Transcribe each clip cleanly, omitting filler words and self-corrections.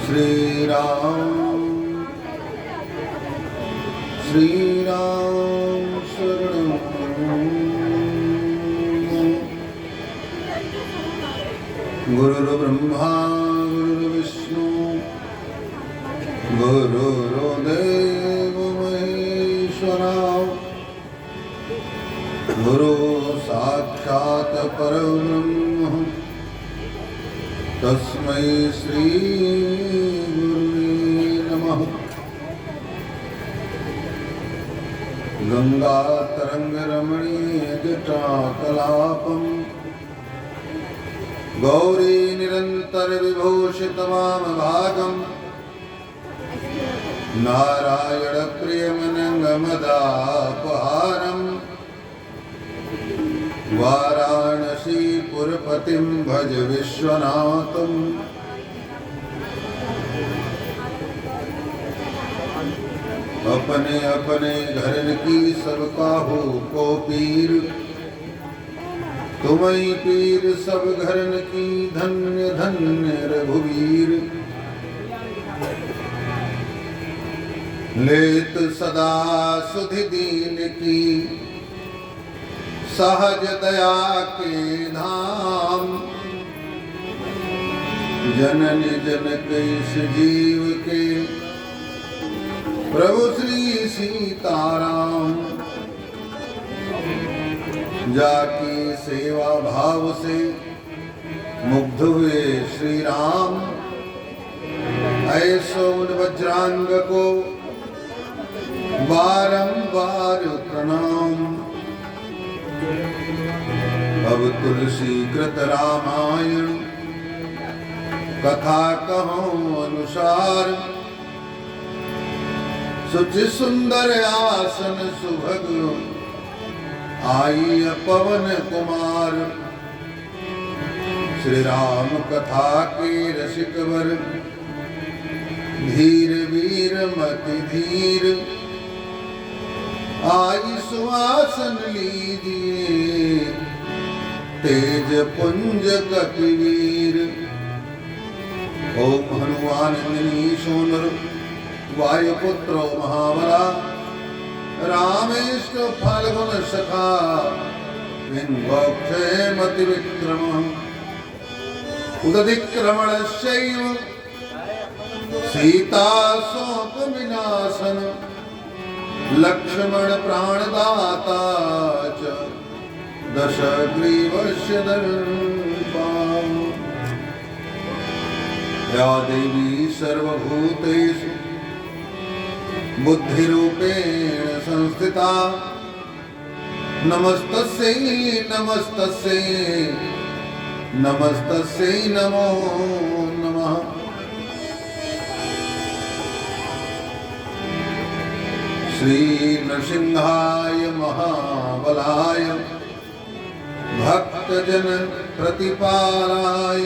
श्री राम शरणं गुरुर्ब्रह्मा गुरुर्विष्णु गुरुर्देवो महेश्वरा गुरु साक्षात् परब्रह्म तस्मै श्री गुरुवे नमः। गंगा तरंग रमणीय जटाकलापं गौरी निरंतर विभूषित वामभागं नारायण प्रियमनंगमदापहारं वाराणसीपुरपतिं भज विश्वनाथम्। अपने अपने घर की सबका हो को पीर, तुम्हीं पीर सब घरन की धन्य धन्य रघुवीर। लेत सदा सुधि दीन की सहज दया के धाम, जनन जनक इस जीव के प्रभु श्री सीताराम। जाकी सेवा भाव से मुग्ध हुए श्री राम, ऐसो उन वज्रांग को बारंबार प्रणाम। अब तुलसी कृत रामायण कथा कहूँ अनुसार, सुचि सुंदर आसन सुभग आई पवन कुमार। श्री राम कथा के रसिक वर धीर वीर मति धीर, आई सुआसन लीजिए तेज पुंज कपिवीर। ओम हनुमान सोनर वायुपुत्रो महाबला, रामेष्ट फाल्गुन सखा बिंगोक्षे मति विक्रम। उदधिक्रमणस्यैव सीता शोक विनाशन, लक्ष्मण प्राणदाता च दशग्रीवस्य दर्पा। या देवी सर्वभूतेषु बुद्धिरूपेण संस्थिता, नमस्तस्यै नमस्तस्यै नमस्तस्यै नमो नमः। श्री नृसिंहाय महाबलाय भक्तजन प्रतिपालाय,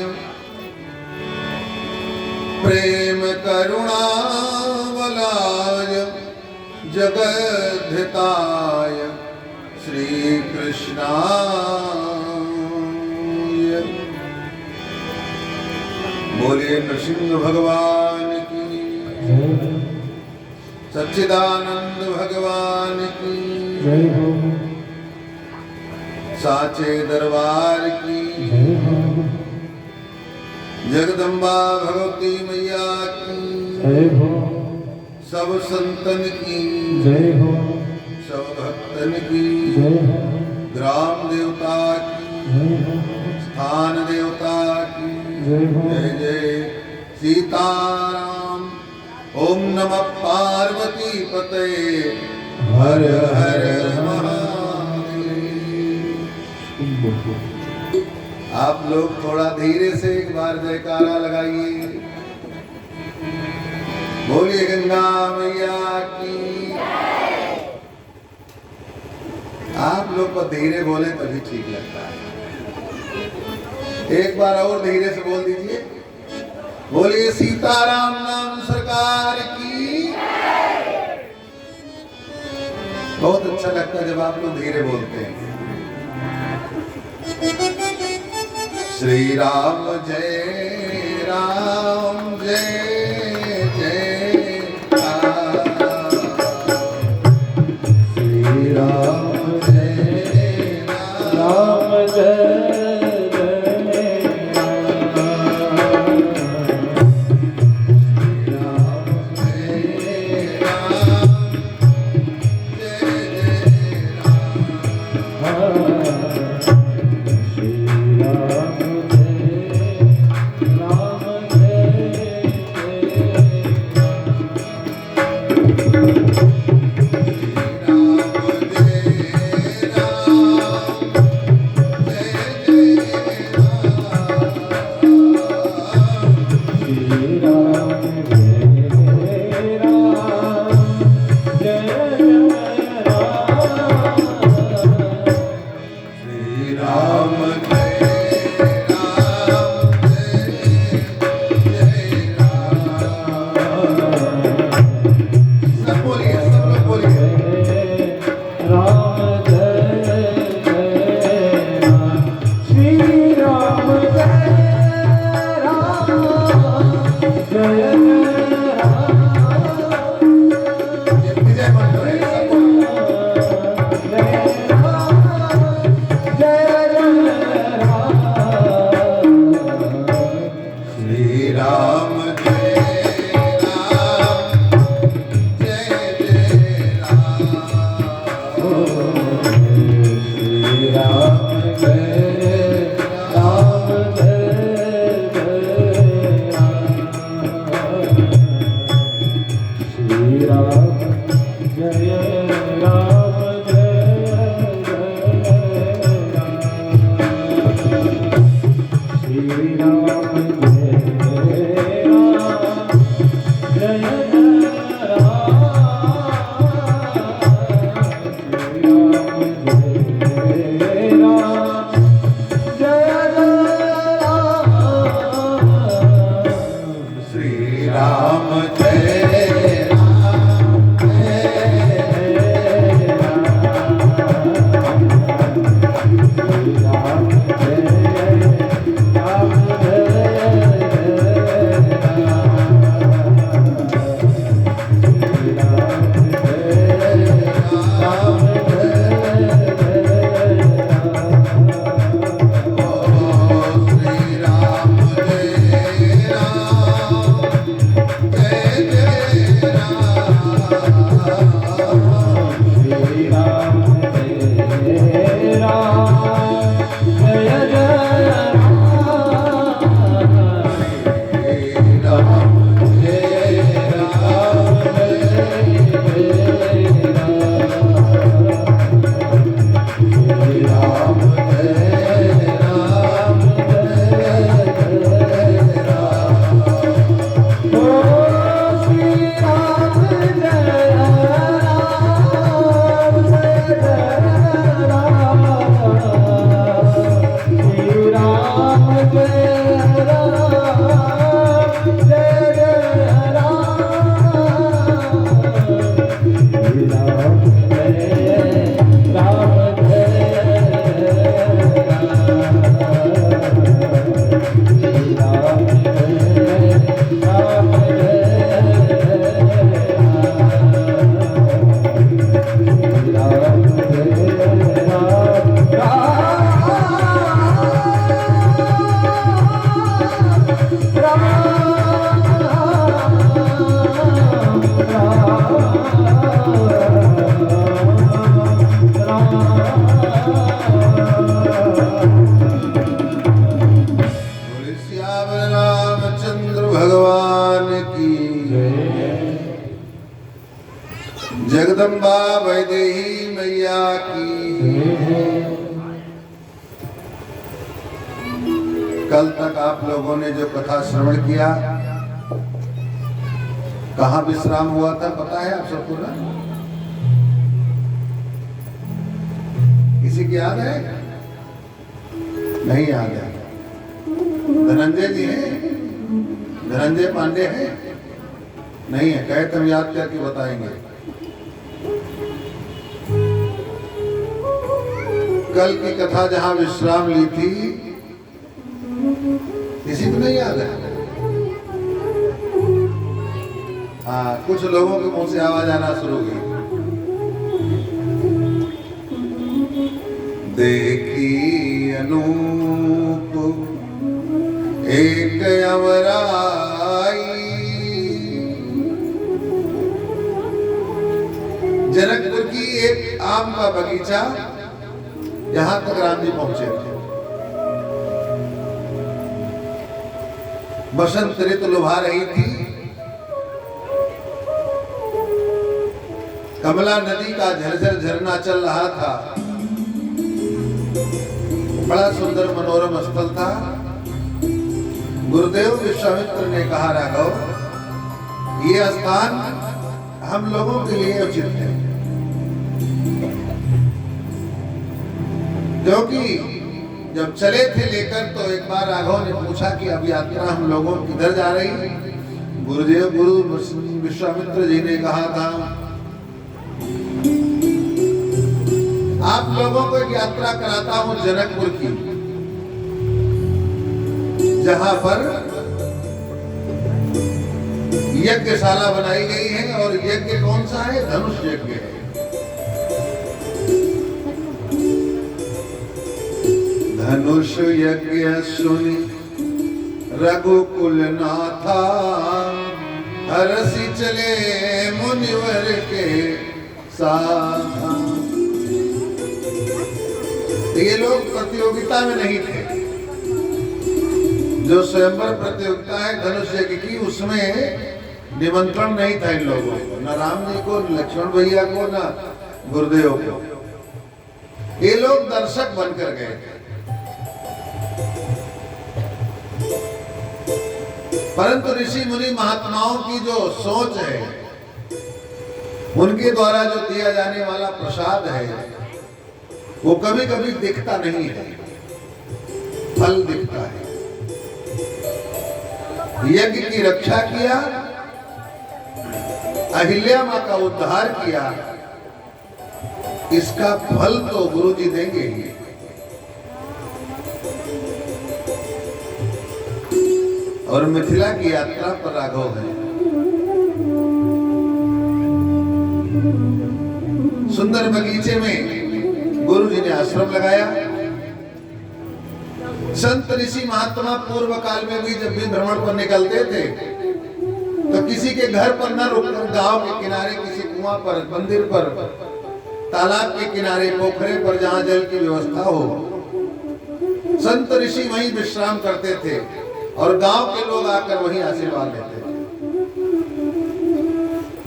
प्रेम करुणावलाय जगद्धिताय श्री कृष्णाय। बोलिए नृसिंह भगवान की, सच्चिदानंद भगवान की जय हो, साचे दरबार की जय हो, जगदम्बा भगवती मैया की जय हो, सब संतन की जय हो, सब भक्तन की जय हो, ग्राम देवता की जय हो, स्थान देवता की जय हो। जय जय सीताराम। ओम नमः पार्वती पतये हर हर महादेव। आप लोग थोड़ा धीरे से एक बार जयकारा लगाइए। बोलिए गंगा मैया की। आप लोग को धीरे बोले तभी ठीक लगता है। एक बार और धीरे से बोल दीजिए। बोलिए सीताराम नाम सरकार की। बहुत अच्छा लगता है जब आप लोग धीरे बोलते हैं। श्री राम जय राम जय जगदम्बा वैदेही मैया की। कल तक आप लोगों ने जो कथा श्रवण किया, कहाँ विश्राम हुआ था पता है आप सबको ना? किसी की याद है? नहीं याद है? धनंजय जी हैं? धनंजय पांडे हैं? नहीं है? कहे तुम याद करके बताएंगे। कल की कथा जहां विश्राम ली थी, किसी को नहीं याद है? हाँ, कुछ लोगों के मुंह से आवाज आना शुरू हो गई। देखी अनूप एक अवराई, जनकपुर की एक आम का बगीचा, यहां तक राम जी पहुंचे थे। बसंत ऋतु लुभा रही थी। कमला नदी का झरझर झरना चल रहा था। बड़ा सुंदर मनोरम स्थल था। गुरुदेव विश्वामित्र ने कहा, राघव ये स्थान हम लोगों के लिए उचित है, क्योंकि जब चले थे लेकर तो एक बार राघव ने पूछा कि अब यात्रा हम लोगों किधर जा रही है? गुरु विश्वामित्र जी ने कहा था, आप लोगों को एक यात्रा कराता हूं जनकपुर की, जहां पर यज्ञशाला बनाई गई है। और यज्ञ कौन सा है? धनुष यज्ञ है। धनुष यज्ञ सुनि रघुकुल नाथा, हरसि चले मुनिवर के साथ। ये लोग प्रतियोगिता में नहीं थे। जो स्वयंवर प्रतियोगिता है धनुष यज्ञ की, उसमें निमंत्रण नहीं था इन लोगों को, न राम जी को, न लक्ष्मण भैया को, न गुरुदेव को। ये लोग दर्शक बनकर गए थे। परंतु ऋषि मुनि महात्माओं की जो सोच है, उनके द्वारा जो दिया जाने वाला प्रसाद है, वो कभी कभी दिखता नहीं है, फल दिखता है। यज्ञ की रक्षा किया अहिल्या मां का उद्धार किया, इसका फल तो गुरु जी देंगे ही। और मिथिला की यात्रा पर राघव है। सुंदर बगीचे में गुरु जी ने आश्रम लगाया। संत ऋषि महात्मा पूर्व काल में भी जब भी भ्रमण पर निकलते थे तो किसी के घर पर न रुककर गांव के किनारे किसी कुआं पर, मंदिर पर, तालाब के किनारे, पोखरे पर जहां जल की व्यवस्था हो, संत ऋषि वहीं विश्राम करते थे और गांव के लोग आकर वहीं आशीर्वाद लेते थे।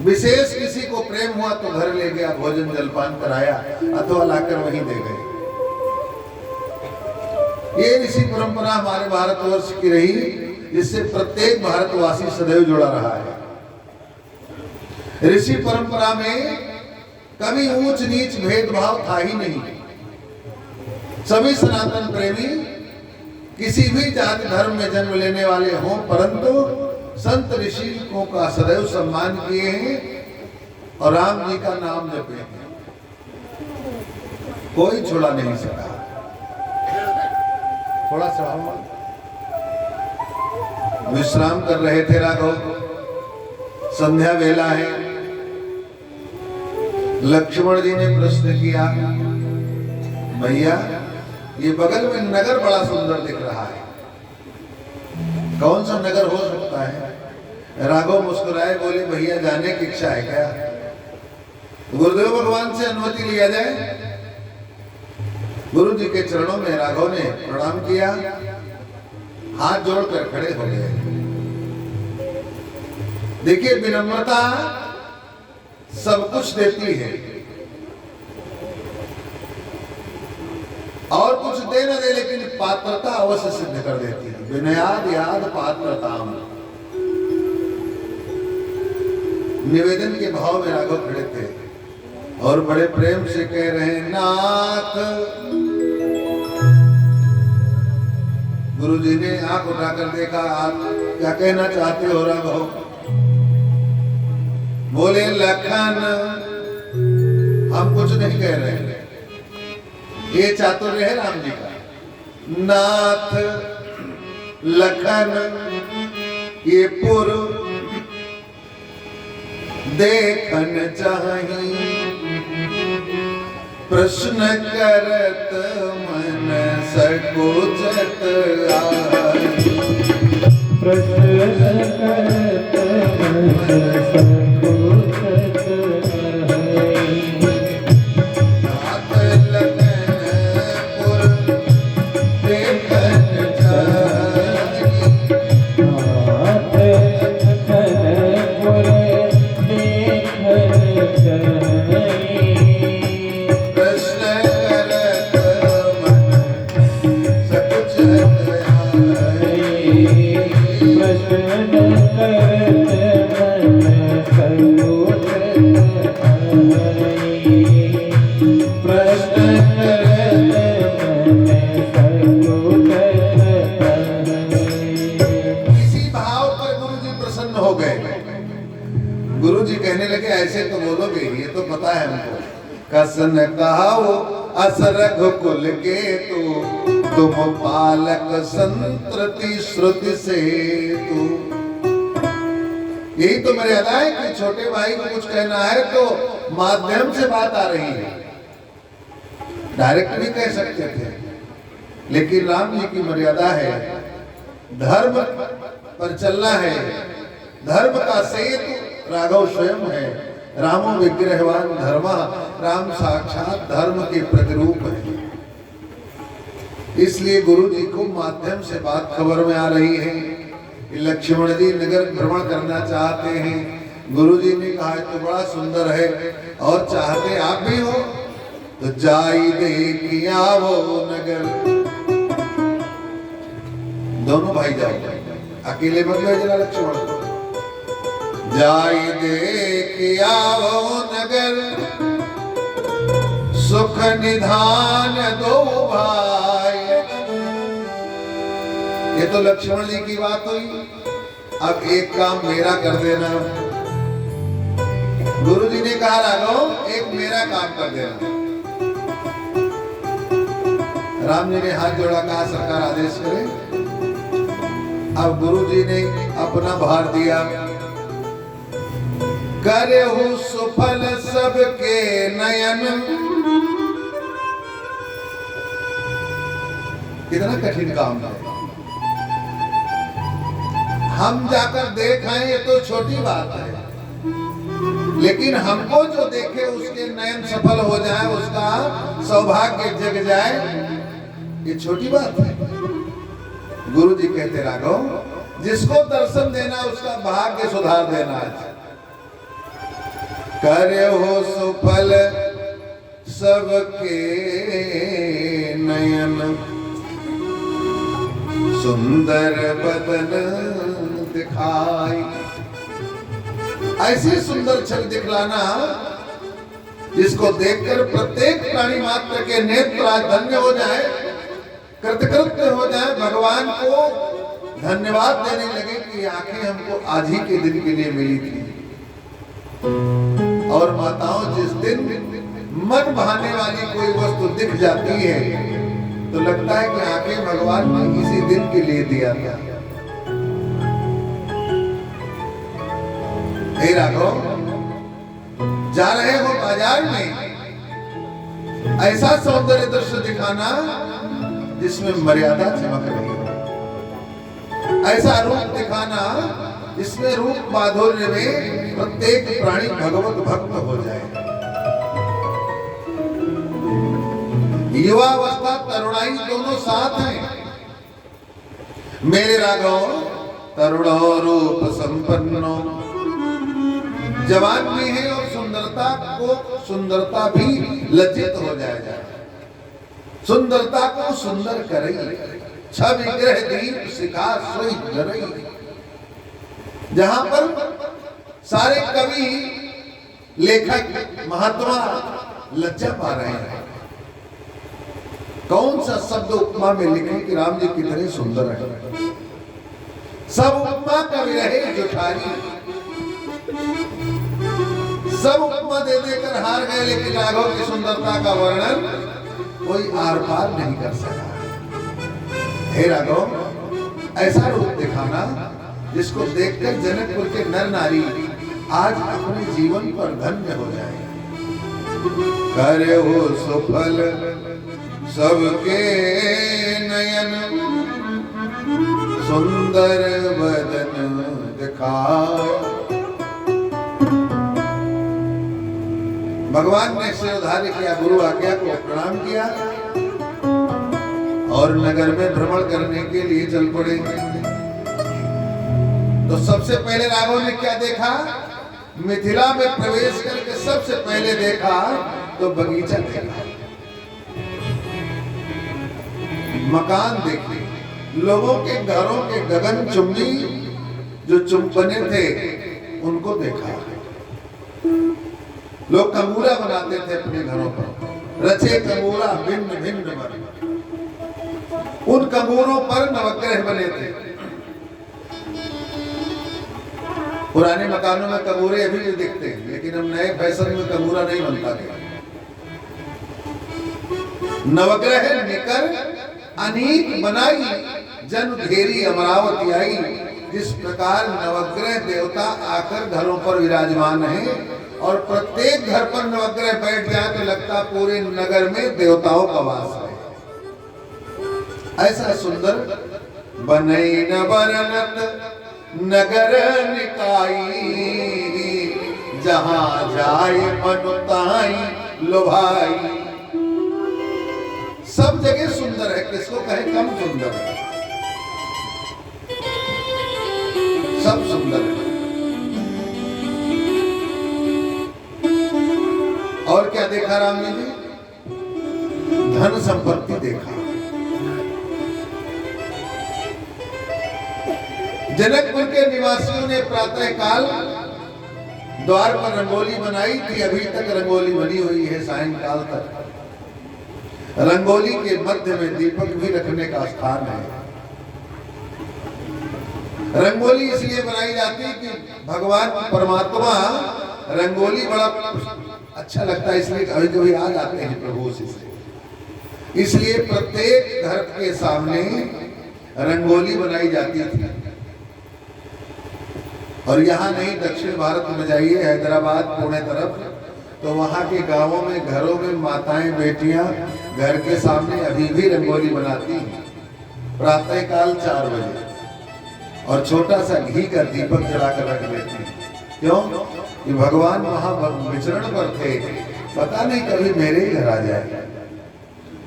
विशेष किसी को प्रेम हुआ तो घर ले गया, भोजन जलपान कराया अथवा लाकर वहीं दे गए। ये ऋषि परंपरा हमारे भारतवर्ष की रही, जिससे प्रत्येक भारतवासी सदैव जुड़ा रहा है। ऋषि परंपरा में कभी ऊंच नीच भेदभाव था ही नहीं। सभी सनातन प्रेमी किसी भी जाति धर्म में जन्म लेने वाले हों, परंतु संत ऋषियों का सदैव सम्मान किए हैं और राम जी का नाम जपे हैं। कोई छुड़ा नहीं सका। थोड़ा सा विश्राम कर रहे थे राघव। संध्या वेला है। लक्ष्मण जी ने प्रश्न किया, भैया ये बगल में नगर बड़ा सुंदर दिख रहा है, कौन सा नगर हो सकता है? राघव मुस्कुराए, बोले भैया जाने की इच्छा है क्या? गुरुदेव भगवान से अनुमति लिया जाए। गुरु जी के चरणों में राघव ने प्रणाम किया, हाथ जोड़कर खड़े हो गए। देखिए विनम्रता सब कुछ देती है और कुछ दे न दे, लेकिन पात्रता अवश्य सिद्ध कर देती है। विनयाद याद पात्रताम। निवेदन के भाव में राघव खड़े थे और बड़े प्रेम से कह रहे हैं, नाथ। गुरु जी ने आंख उठाकर देखा, आप क्या कहना चाहते हो राघव? बोले लखन, हम कुछ नहीं कह रहे, ये चातुर्य है राम जी का। नाथ लखन ये पुर देखन चाही, प्रश्न करत मन सकोचत आई। प्रश्न करत मन सकोचत आई। नाथ लखन पुर देखन चाही, नाथ लखन पुर देखन चाही। प्रश्न करत मन सकोचत आई। प्रश्न करत मन सकोचत आई। प्रश्न करत मन सकोचत आई। इसी भाव पर गुरु जी प्रसन्न हो गए। गुरु जी कहने लगे, ऐसे तो बोलोगे, ये तो पता है हमको। कसन कहाओ असरघ कुल के तुम पालक संतति श्रुति से तू। यही तो मर्यादा है कि छोटे भाई को कुछ कहना है तो माध्यम से बात आ रही है। डायरेक्ट भी कह सकते थे, लेकिन राम जी की मर्यादा है, धर्म पर चलना है। धर्म का सेतु राघव स्वयं है। रामो विग्रहवान धर्मा, राम साक्षात धर्म के प्रतिरूप है। इसलिए गुरु जी को माध्यम से बात खबर में आ रही है कि लक्ष्मण जी नगर भ्रमण करना चाहते हैं। गुरु जी ने कहा तो बड़ा सुंदर है और चाहते आप भी हो तो जाई देखी आवो नगर। दोनों भाई जाओ, अकेले मत जाओ जरा लक्ष्मण को। जाई देखी आवो नगर, सुख निधान दो भाई। ये तो लक्ष्मण जी की बात हुई। अब एक काम मेरा कर देना, गुरु जी ने कहा राघव एक मेरा काम कर देना। राम जी ने हाथ जोड़ा, कहा सरकार आदेश करे। अब गुरु जी ने अपना भार दिया। करहु सुफल सबके नयन। कितना कठिन काम है। हम जाकर देख आए ये तो छोटी बात है, लेकिन हमको जो देखे उसके नयन सफल हो जाए, उसका सौभाग्य जग जाए, ये छोटी बात है। गुरु जी कहते राघव, जिसको दर्शन देना उसका भाग्य सुधार देना है। करे हो सुफल सबके नयन, सुंदर बदन दिखाई। ऐसी सुंदर छवि दिखलाना जिसको देखकर प्रत्येक प्राणी मात्र के नेत्र आज धन्य हो जाए, कृतकृत्य हो जाए, भगवान को धन्यवाद देने लगे कि आंखें हमको आज ही के दिन के लिए मिली थी। और माताओं, जिस दिन मन भाने वाली कोई वस्तु दिख जाती है तो लगता है कि आंखें भगवान ने इसी दिन के लिए दिया था। हे राघव, जा रहे हो बाजार में, ऐसा सौंदर्य दृश्य दिखाना जिसमें मर्यादा चमक रही हो, ऐसा रूप दिखाना जिसमें रूप माधुर्य में प्रत्येक प्राणी भगवत भक्त हो जाए। युवावस्था तरुणाई दोनों साथ हैं। मेरे राघव तरुणो रूप संपन्नो, जवान भी है और सुंदरता भी लज्जित हो जाएगा। सुंदरता को सुंदर करे, छवि ग्रह दीप शिखा सोई नरई। जहां पर सारे कवि लेखक महात्मा लज्जा पा रहे हैं, कौन सा शब्द उपमा में लिखे कि राम जी कितने सुंदर है। सब उपमा का विरहे जुठारी, सब उपमा दे देकर हार गए, लेकिन राघव की सुंदरता का वर्णन कोई आर पार नहीं कर सका। हे राघव, ऐसा रूप दिखाना जिसको देखकर जनकपुर के नर नारी आज अपने जीवन पर धन्य हो जाए। करे हो सुफल सबके नयन, सुंदर बदन दिखाए। भगवान ने सिरधार्य किया, गुरु आज्ञा को प्रणाम किया और नगर में भ्रमण करने के लिए चल पड़े। तो सबसे पहले राघव ने क्या देखा? मिथिला में प्रवेश करके सबसे पहले देखा तो बगीचा देखा, मकान देखे, लोगों के घरों के गगन चुंबी जो चुंबने थे उनको देखा। लोग कंगूरा बनाते थे अपने घरों पर, रचे कंगूरा भिन्न भिन्न बने। उन कंगूरों पर नवग्रह बने थे। पुराने मकानों में कंगूरे अभी भी दिखते हैं, लेकिन हम नए फैशन में कंगूरा नहीं बनता है। नवग्रह निकर अनेक बनाई, जन घेरी अमरावती आई। जिस प्रकार नवग्रह देवता आकर घरों पर विराजमान है और प्रत्येक घर पर नवग्रह बैठ जाए तो लगता पूरे नगर में देवताओं का वास है। ऐसा सुंदर बनई न बरनत नगर निकाई, जहां जाए मनुताई लुभाई। सब जगह सुंदर है, किसको कहे कम सुंदर है? सब सुंदर है। और क्या देखा राम जी ने? धन संपत्ति देखा। जनकपुर के निवासियों ने प्रातः काल द्वार पर रंगोली बनाई थी, अभी तक रंगोली बनी हुई है सायंकाल तक। रंगोली के मध्य में दीपक भी रखने का स्थान है। रंगोली इसलिए बनाई जाती है कि भगवान परमात्मा रंगोली बड़ा अच्छा लगता है, इसलिए कभी कभी आ जाते हैं प्रभु से। इसलिए प्रत्येक घर के सामने रंगोली बनाई जाती थी। और यहाँ नहीं, दक्षिण भारत में जाइए, हैदराबाद पुणे तरफ, तो वहाँ के गांवों में घरों में माताएं बेटियां घर के सामने अभी भी रंगोली बनाती हैं प्रातः काल 4 बजे, और छोटा सा घी का दीपक जलाकर रख देती हैं। क्यों? कि भगवान वहां विचरण पर थे, पता नहीं कभी मेरे ही घर आ जाए,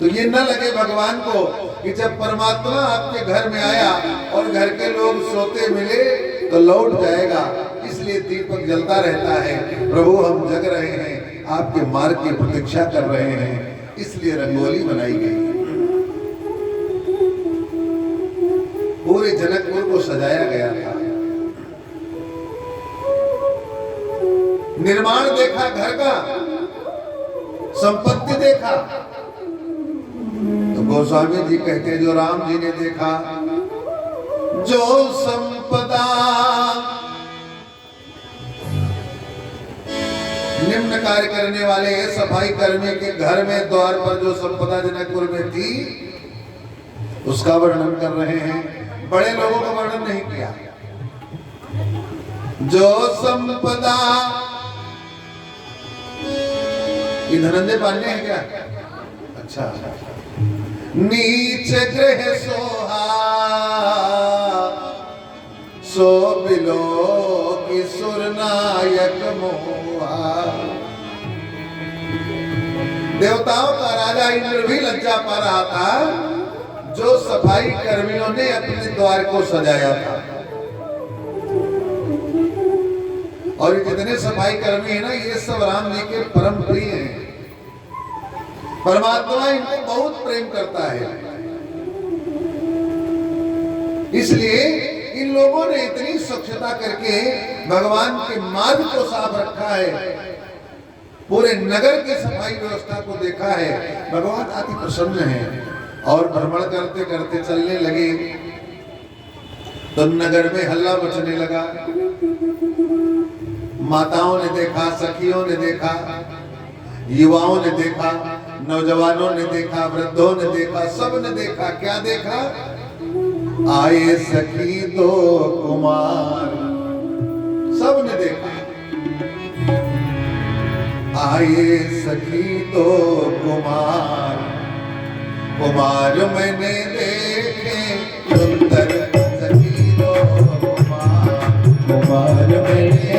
तो ये न लगे भगवान को कि जब परमात्मा आपके घर में आया और घर के लोग सोते मिले तो लौट जाएगा। इसलिए दीपक जलता रहता है, प्रभु हम जग रहे हैं, आपके मार्ग की प्रतीक्षा कर रहे हैं, इसलिए रंगोली बनाई गई। पूरे जनकपुर को सजाया गया था। निर्माण देखा घर का, संपत्ति देखा, तो गोस्वामी जी कहते हैं जो राम जी ने देखा, जो संपदा निम्न कार्य करने वाले सफाई कर्मी के घर में द्वार पर जो संपदा जनकपुर में थी उसका वर्णन कर रहे हैं, बड़े लोगों का वर्णन नहीं किया। जो संपदा, ये धनंजय पांडे है क्या? अच्छा। नीच ग्रह सोहा सो बिलो की सुरनायक मोहा। देवताओं का राजा इंद्र भी लज्जा पा रहा था जो सफाई कर्मियों ने अपने द्वार को सजाया था। और ये जितने सफाई कर्मी है ना, ये सब राम जी के परम प्रिय हैं। परमात्मा इनको बहुत प्रेम करता है, इसलिए इन लोगों ने इतनी स्वच्छता करके भगवान के मार्ग को साफ रखा है, पूरे नगर की सफाई व्यवस्था को देखा है। भगवान अति प्रसन्न है। और भ्रमण करते करते चलने लगे तो नगर में हल्ला मचने लगा। माताओं ने देखा, सखियों ने देखा, युवाओं ने देखा, नौजवानों ने देखा, वृद्धों ने देखा, सब ने देखा। क्या देखा? आए सखी दो कुमार, सब ने देखा। आए सखी दो कुमार, कुमार मैंने देखे सुंदर सखी दो कुमार, कुमार मैंने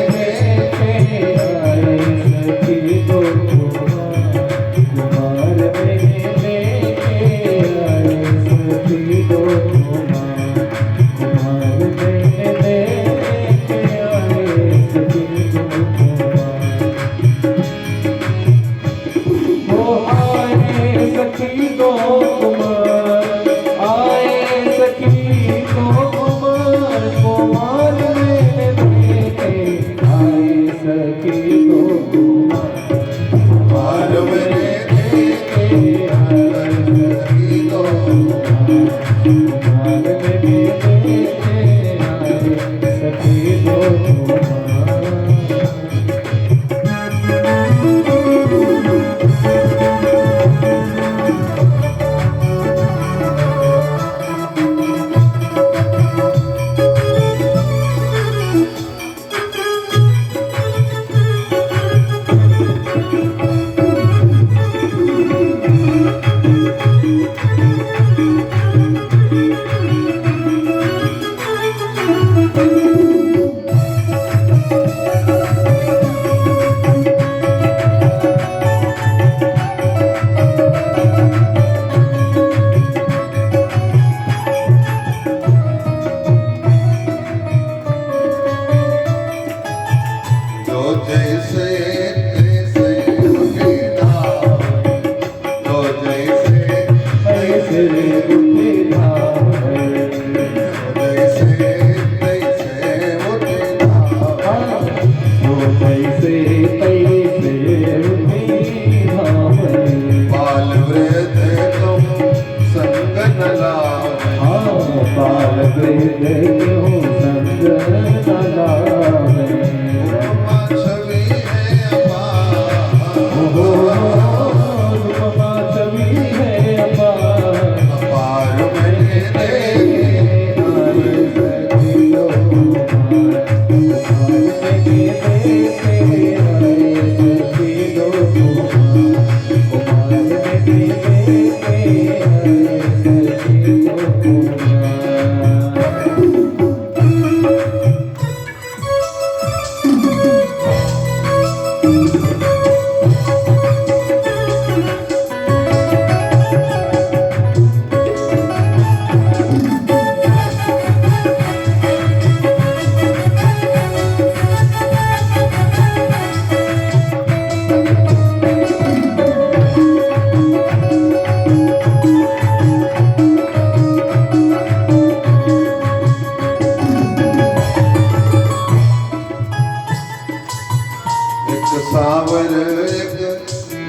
सावर एक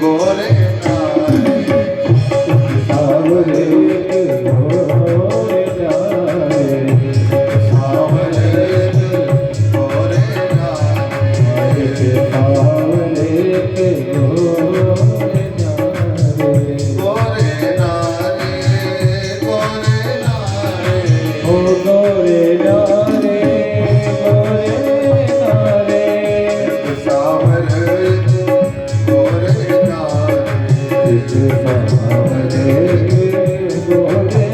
गोरे नारे, सावर एक गोरे नारे, सावर एक गोरे नारे, सावर एक गोरे नारे, गोरे नारे, गोरे नारे, ओ गोरे नारे, गोरे नारे, सावर एक गोरे नारे, सावर एक गोरे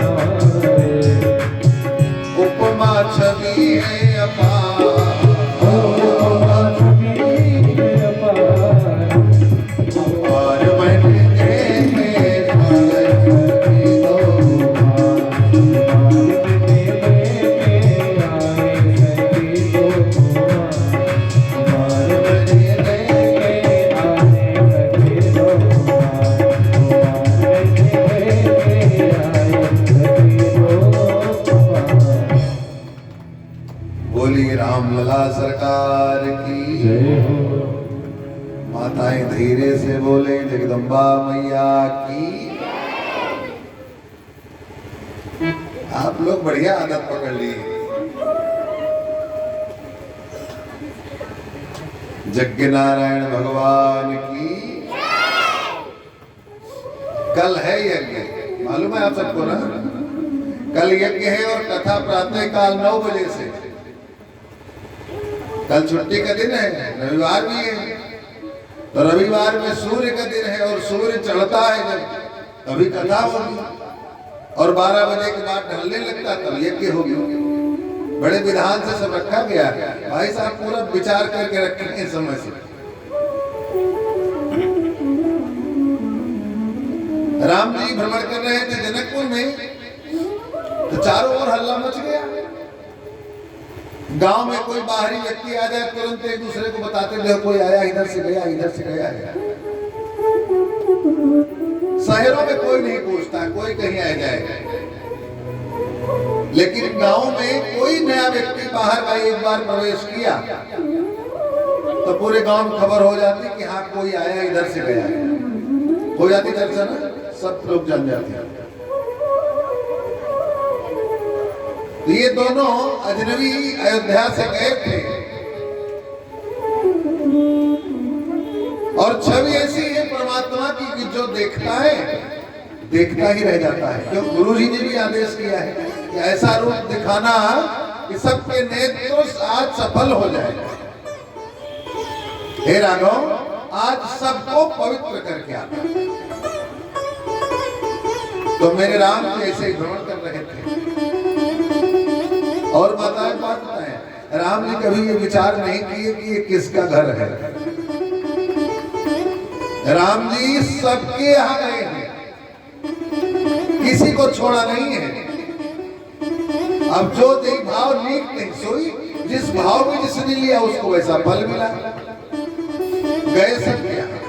नारे, उपमा छवि है अपार, और मन देखे सागर दो बोलिए रामलला सरकार की जय हो। माताएं धीरे से बोले जगदम्बा मैया की। आप लोग बढ़िया आदत पकड़ ली। यज्ञ नारायण भगवान की। कल है यज्ञ, मालूम है आप सबको ना? कल यज्ञ है और कथा प्रातः काल 9 बजे से। कल छुट्टी का दिन है, रविवार भी है, तो रविवार में सूर्य का दिन है और सूर्य चढ़ता है जब तभी कथा होगी, और 12 बजे के बाद ढलने लगता तब यज्ञ होगी। बड़े विधान से सब रखा गया है भाई साहब, पूरा विचार करके रखे हैं समय से। राम जी भ्रमण कर रहे थे जनकपुर में, तो चारों ओर हल्ला मच गया। गांव में कोई बाहरी व्यक्ति आ जाए तुरंत एक दूसरे को बताते थे कोई आया, इधर से गया, इधर से गया है। शहरों में कोई नहीं पूछता, कोई कहीं आ जाए, लेकिन गांव में कोई नया व्यक्ति बाहर का एक बार प्रवेश किया तो पूरे गांव में खबर हो जाती कि हाँ कोई आया, इधर से गया है। हो जाती चर्चा ना, सब लोग जान जाते हैं। तो ये दोनों अजनबी अयोध्या से गए थे, और छवि ऐसी है परमात्मा की कि जो देखता है देखता ही रह जाता है। क्यों? गुरु जी ने भी आदेश किया है कि ऐसा रूप दिखाना कि सबके नेत्र आज सफल हो जाए। हे राघव, आज सबको पवित्र करके आता। तो मेरे राम जी ऐसे ही भ्रमण कर रहे थे। और माताएं बात बताएं, राम जी कभी ये विचार नहीं किए कि ये किसका घर है। राम जी सबके यहाँ गए हैं, किसी को छोड़ा नहीं है। अब जो देख भाव नीक नहीं सोई, जिस भाव में जिसने लिया उसको वैसा फल मिला। गए सबके यहाँ।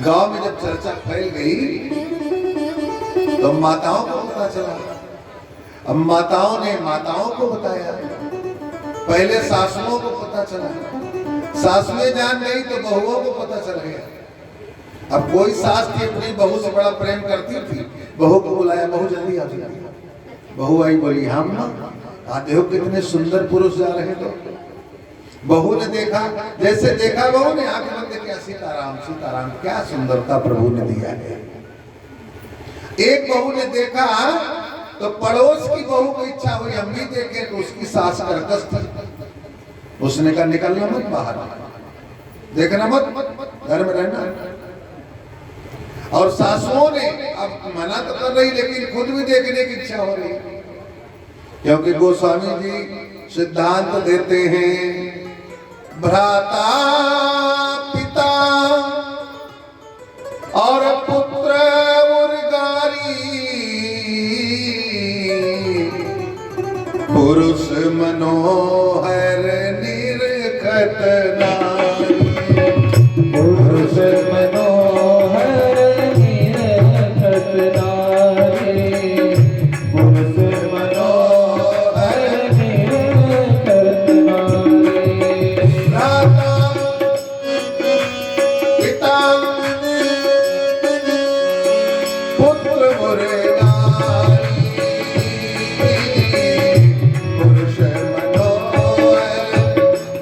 गांव में जब चर्चा फैल गई तो माताओं को पता चला। अब माताओं ने माताओं को बताया, पहले सासुओं को पता चला, सासुएं जान गई तो बहुओं को पता चल गया। अब कोई सास थी अपनी बहू से बड़ा प्रेम करती थी, बहू को बुलाया, बहू जल्दी आ जाओ। बहू आई, बोली हम ना आते हो, कितने सुंदर पुरुष जा रहे। तो बहू ने देखा, जैसे देखा बहू ने आंखें बंद किया, सीताराम सीताराम, क्या सुंदरता प्रभु ने दिया है। एक बहू ने देखा तो पड़ोस की बहू को इच्छा हुई हम भी देखें, तो उसकी सास कर्कश थी, उसने कहा निकलना मत बाहर, देखना मत, घर में रहना। और सासुओं ने अब मना तो कर रही लेकिन खुद भी देखने की इच्छा हो रही, क्योंकि गोस्वामी जी सिद्धांत देते हैं भ्राता पिता और पुत्र उर्गारी, पुरुष मनोहर निरखत नारी, पुरुष मनोहर निरखत नारी, पुरुष मनोहर निरखत नारी। भ्राता पिता पुत्र उर्गारी, पुरुष मनोहर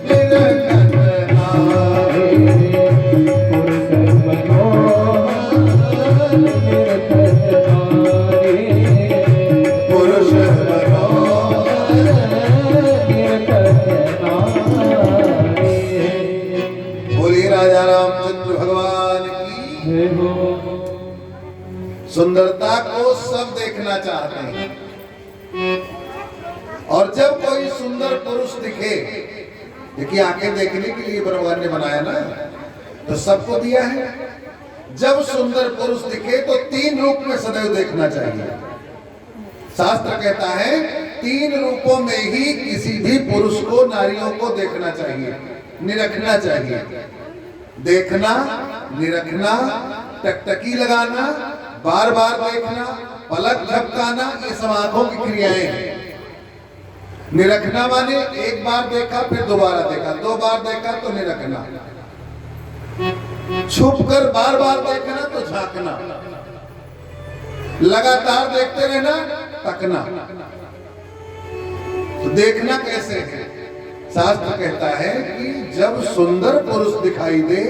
निरखत नारी, पुरुष मनोहर निरखत नारी, पुरुष मनोहर। निरखत नारी। बोलिए राजा रामचंद्र भगवान की। जय हो। सुंदरता को सब देखना चाहते हैं, और जब कोई सुंदर पुरुष दिखे, देखिए आंखें देखने के लिए भगवान ने बनाया ना, तो सबको दिया है। जब सुंदर पुरुष दिखे तो 3 रूप में सदैव देखना चाहिए। शास्त्र कहता है 3 रूपों में ही किसी भी पुरुष को, नारियों को देखना चाहिए, निरखना चाहिए। देखना, निरखना, टकटकी लगाना, बार बार देखना, पलक झपकाना, ये सब आंखों की क्रियाएं हैं। निरखना माने एक बार देखा फिर दोबारा देखा, 2 बार देखा तो निरखना, छुप कर बार बार देखना तो झांकना, लगातार देखते रहना, तकना। तो देखना कैसे है? शास्त्र कहता है कि जब सुंदर पुरुष दिखाई दे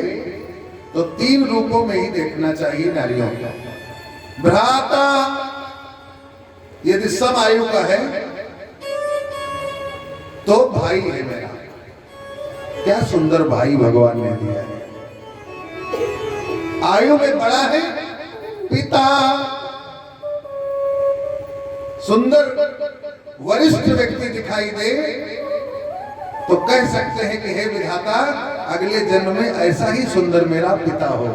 तो 3 रूपों में ही देखना चाहिए नारियों को। भ्राता यदि सम आयु का है तो भाई है मेरा, क्या सुंदर भाई भगवान ने दिया है। आयु में बड़ा है पिता, सुंदर वरिष्ठ व्यक्ति दिखाई दे तो कह सकते हैं कि हे विधाता अगले जन्म में ऐसा ही सुंदर मेरा पिता हो।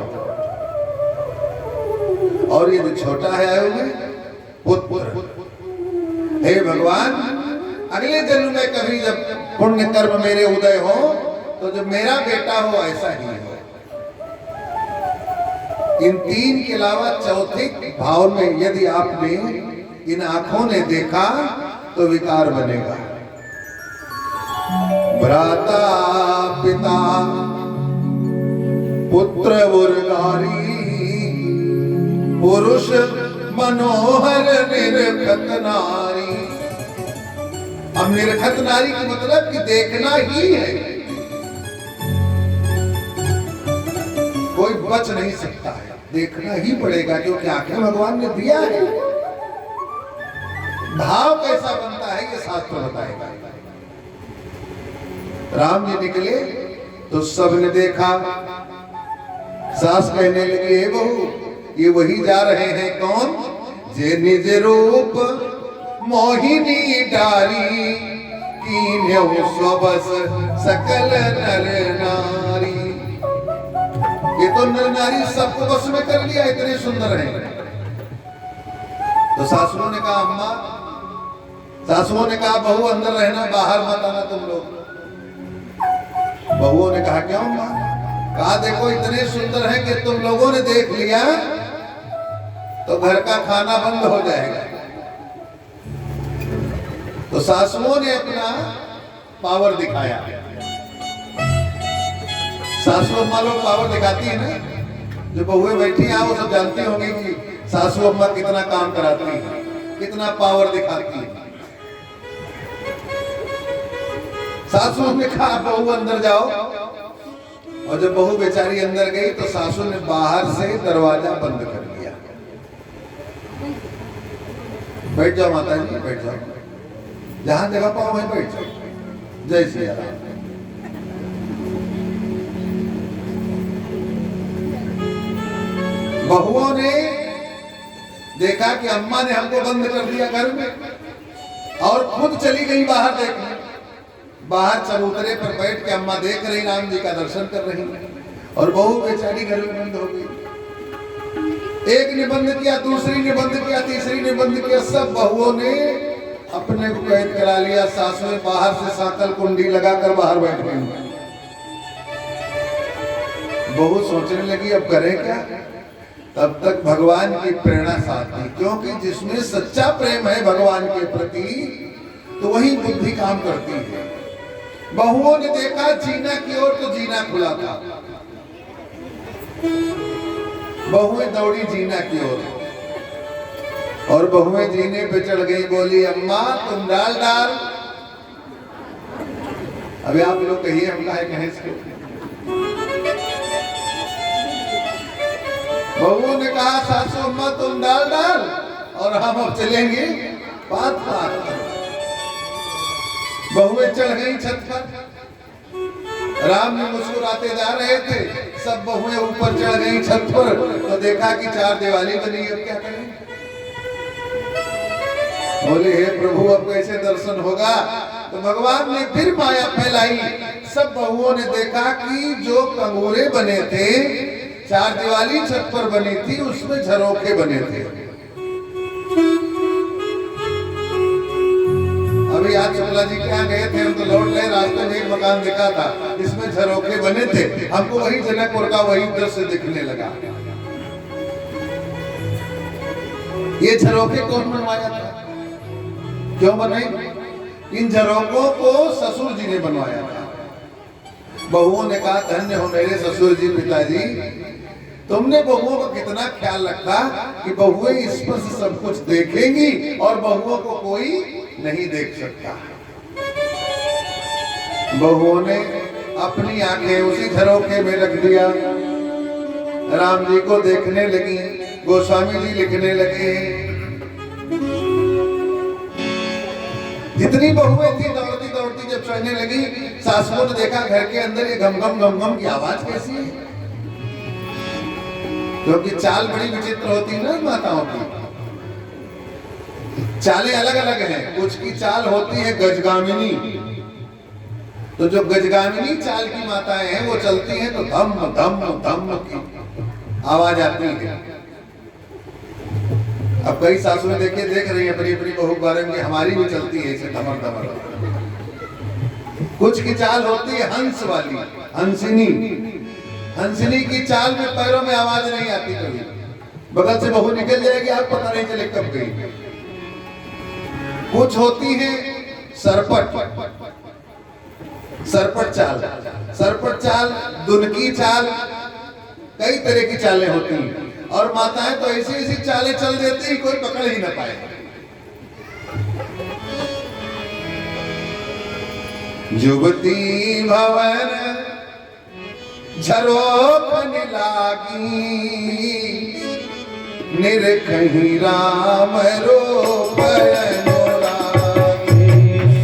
और ये जो छोटा है आयु में पुत्र, हे भगवान अगले जन्म में कभी जब पुण्य कर्म मेरे उदय हो तो जो मेरा बेटा हो ऐसा ही हो। इन 3 के अलावा चौथे भाव में यदि आपने इन आंखों ने देखा तो विकार बनेगा। भ्राता पिता पुत्र उर्गारी, पुरुष मनोहर निरखत नारी। अब निरखत नारी का मतलब कि देखना ही है, कोई बच नहीं सकता है, देखना ही पड़ेगा क्योंकि आंखें भगवान ने दिया है। भाव कैसा बनता है ये शास्त्र बताएगा। राम जी निकले तो सबने देखा, सास कहने लगी हे बहू ये वही जा रहे हैं कौन, जे निज रूप मोहिनी डारी, कीन्हु स्वबस सकल नर नारी। ये तो नर नारी सबको बस में कर लिया, इतने सुंदर हैं। तो सासुओं ने कहा अम्मा, सासुओं ने कहा बहू अंदर रहना, बाहर मत आना तुम लोग। बहुओं ने कहा क्यों अम्मा? कहा देखो इतने सुंदर हैं कि तुम लोगों ने देख लिया तो घर का खाना बंद हो जाएगा। तो सासुओं ने अपना पावर दिखाया। सासू अम्मा लोग पावर दिखाती है ना, जो बहुएं बैठी हैं वो सब जानती होंगी कि सासू अम्मा कितना काम कराती है, कितना पावर दिखाती है। सासू ने कहा बहू अंदर जाओ, और जब बहू बेचारी अंदर गई तो सासू ने बाहर से दरवाजा बंद कर दिया। बैठ जाओ माता जी, बैठ जाओ, जहां जगह पाओ वहीं बैठ जाओ। जय श्री राम। बहुओं ने देखा कि अम्मा ने हमको बंद कर दिया घर में और खुद चली गई बाहर देखने। बाहर चबूतरे पर बैठ के अम्मा देख रही, राम जी का दर्शन कर रही, और बहू बेचारी घर में बंद हो गई। एक ने बंद किया, दूसरी ने बंद किया, तीसरी ने बंद किया, सब बहुओं ने अपने को कैद करा लिया। सासुएं बाहर से साकल कुंडी लगाकर बाहर बैठ गई। बहू सोचने लगी अब करें क्या। तब तक भगवान की प्रेरणा साथ थी, क्योंकि जिसमें सच्चा प्रेम है भगवान के प्रति तो वही बुद्धि काम करती है। बहुओं ने देखा जीना की ओर, तो जीना खुला था। बहुएं दौड़ी जीना की ओर, और बहुएं जीने पे चढ़ गई। बोली अम्मा तुम डाल डाल। अभी आप लोग कहिए हम काहे कहें इसको। बहुओं ने कहा सासू अम्मा तुम डाल डाल, और हम अब चलेंगे पात पात। बहुएं चढ़ गई छत पर। राम ने मुस्कुराते जा रहे थे, सब बहुएं ऊपर चढ़ गई छत पर, तो देखा कि चार दिवाली बनी। अब क्या करें। बोले हे प्रभु अब कैसे दर्शन होगा। तो भगवान ने फिर माया फैलाई। सब बहुओं ने देखा कि जो कंगूरे बने थे, चार दिवाली छत पर बनी थी, उसमें झरोखे बने थे। अभी आज शुक्ला जी क्या गए थे, हम तो लौट गए, रास्ते में एक मकान दिखा था, इसमें झरोखे बने थे। हमको वही जनकपुर का वही दृश्य दिखने लगा। ये झरोखे कौन बनवाया था, क्यों बनाए? इन झरोखों को ससुर जी ने बनवाया था। बहुओं ने कहा धन्य हो मेरे ससुर जी, पिताजी, तुमने बहुओं का कितना ख्याल रखा कि बहुएं इस पर से सब कुछ देखेंगी और बहुओं को कोई नहीं देख सकता। बहुओं ने अपनी आंखें उसी झरोखे में रख दिया। राम जी को देखने लगी। गोस्वामी जी लिखने लगे, जितनी बहुएं थी दौड़ती दौड़ती जब चढ़ने लगी, सासुओं ने देखा घर के अंदर ये घम घम की आवाज कैसी है, क्योंकि चाल बड़ी विचित्र होती है ना माताओं की। चालें अलग अलग हैं। कुछ की चाल होती है गजगामिनी, तो जो गजगामिनी चाल की माताएं हैं वो चलती हैं तो धम धम धम की आवाज आती है। अब कई सासुएं देख रही है अपनी अपनी बहू के बारे में, हमारी भी चलती है इसे धमर धमर। कुछ की चाल होती है हंस वाली, हंसिनी। हंसिनी की चाल में पैरों में आवाज नहीं आती, कभी बगल से बहू निकल जाएगी, आप पता नहीं चले कब गई। कुछ होती है सरपट, सरपट चाल। सरपट चाल, दुनकी चाल, कई तरह की चालें होती हैं। और माताएं तो ऐसी ऐसी चालें चल देती हैं कोई पकड़ ही ना पाए। युवती भवन झरोखन लागी, निरखही राम रोपयन लागी।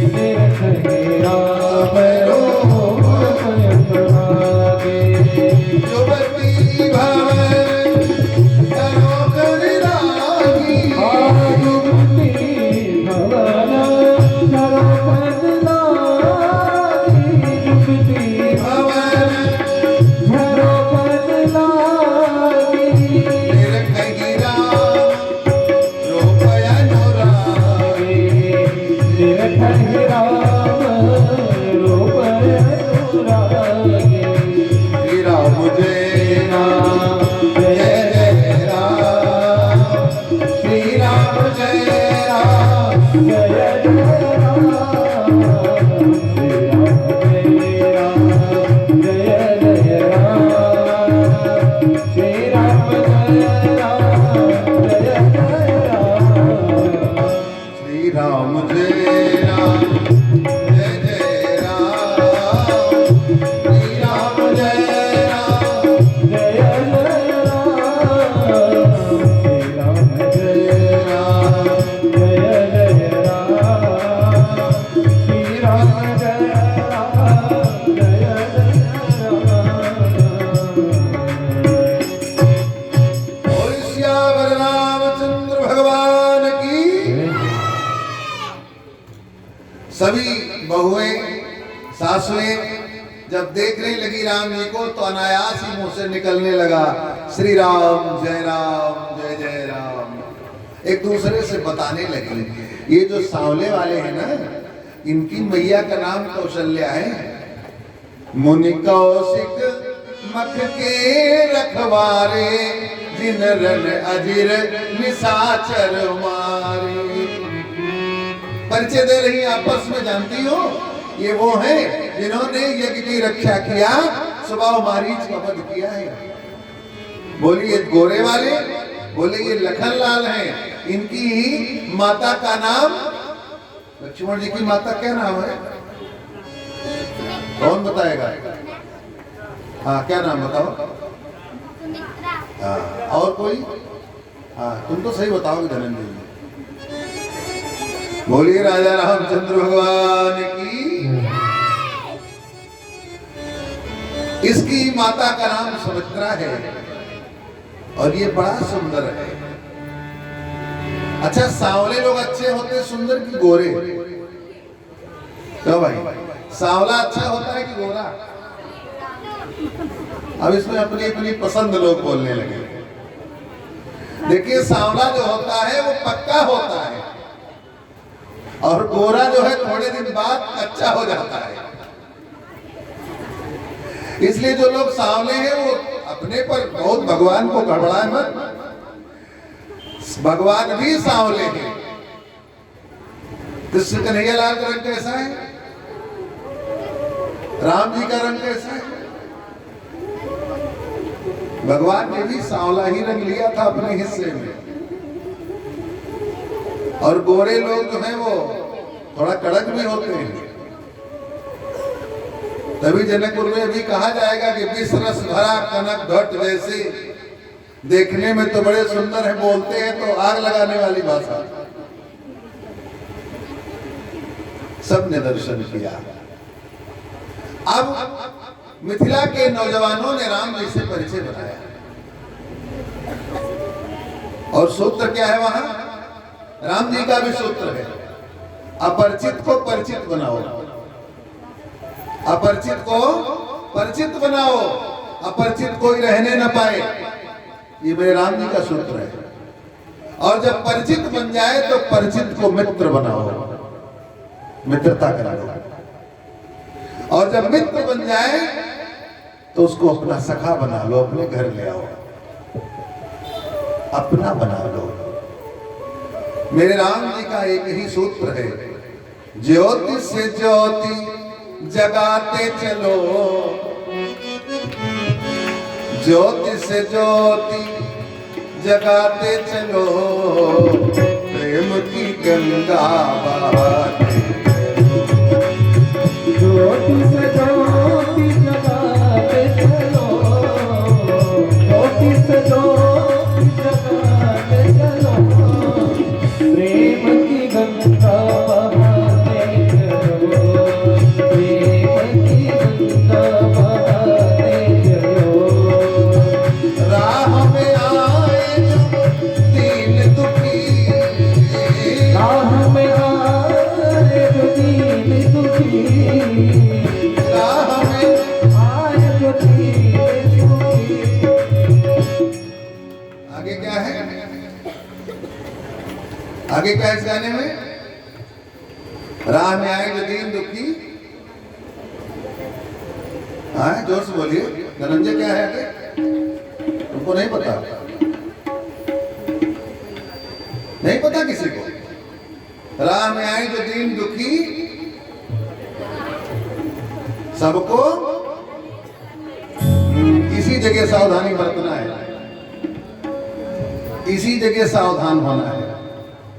निरखही राम रोपयन लागी। युवती भवन झरोखन लागी, युवती भवन झरोखन लागी। युवती भवन झरोखन लागी। निरखही राम रोपयन लागी। बहुएं सासुएं जब देखने लगी राम जी को तो अनायास ही मुंह से निकलने लगा श्री राम जय जय राम। एक दूसरे से बताने लगी। ये जो सांवले वाले हैं ना, इनकी मैया का नाम कौशल्या है। मुनि कौशिक मख के रखवारे, जिन रन अजिर निशाचर मारे। परिचय दे रही आपस में, जानती हो ये वो हैं जिन्होंने यज्ञ की रक्षा किया, सुबह मारीच का वध किया है। बोली ये गोरे वाले, बोले ये लखन लाल हैं। इनकी ही माता का नाम, लक्ष्मण जी की माता क्या नाम है? कौन बताएगा? हाँ क्या नाम बताओ? हाँ और कोई? हाँ तुम तो सही बताओगे धनंजय जी। बोलिए राजा रामचंद्र भगवान की। इसकी माता का नाम सुमित्रा है और ये बड़ा सुंदर है। अच्छा सांवले लोग अच्छे होते सुंदर की गोरे? तो भाई सांवला अच्छा होता है कि गोरा? अब इसमें अपनी अपनी पसंद लोग बोलने लगे। देखिए सांवला जो होता है वो पक्का होता है और गोरा जो है थोड़े दिन बाद कच्चा हो जाता है। इसलिए जो लोग सांवले हैं वो अपने पर बहुत भगवान को गड़बड़ाए मत। भगवान भी सांवले हैं। कृष्ण कन्हैया लाल का रंग कैसा है? राम जी का रंग कैसा है? भगवान ने भी सांवला ही रंग लिया था अपने हिस्से में। और गोरे लोग जो हैं वो थोड़ा कड़क भी होते हैं। तभी जनकपुर में भी कहा जाएगा कि विष रस भरा कनक घट जैसे, देखने में तो बड़े सुंदर है, बोलते हैं तो आग लगाने वाली भाषा। सबने दर्शन किया। अब मिथिला के नौजवानों ने राम जी से परिचय बनाया और सूत्र क्या है वहां? राम जी का भी सूत्र है, अपरिचित को परिचित बनाओ, अपरिचित को परिचित बनाओ, अपरिचित कोई रहने न पाए। ये मेरे राम जी का सूत्र है। और जब परिचित बन जाए तो परिचित को मित्र बनाओ, मित्रता करो। और जब मित्र बन जाए तो उसको अपना सखा बना लो, अपने घर ले आओ, अपना बना लो। मेरे राम जी का एक ही सूत्र है, ज्योति से ज्योति जगाते चलो, ज्योति से ज्योति जगाते चलो, प्रेम की गंगा बहाते ज्योति से ज्योति जगाते चलो, ज्योति से ज्योति जगाते चलो, प्रेम की गंगा बहाते चलो, प्रेम की गंगा बहाते चलो। राह में आए जो दीन दुखी, राह में आए जो दीन दुखी, राह में आए जो दीन दुखी। आगे क्या है? आगे क्या है इस गाने में? राह में आए जो दीन दुखी। हाँ जोर से बोलिए धनंजय, क्या है आगे? तुमको नहीं पता? नहीं पता किसी को? राह में आए जो दीन दुखी, सबको इसी जगह सावधानी बरतना है, इसी जगह सावधान होना है।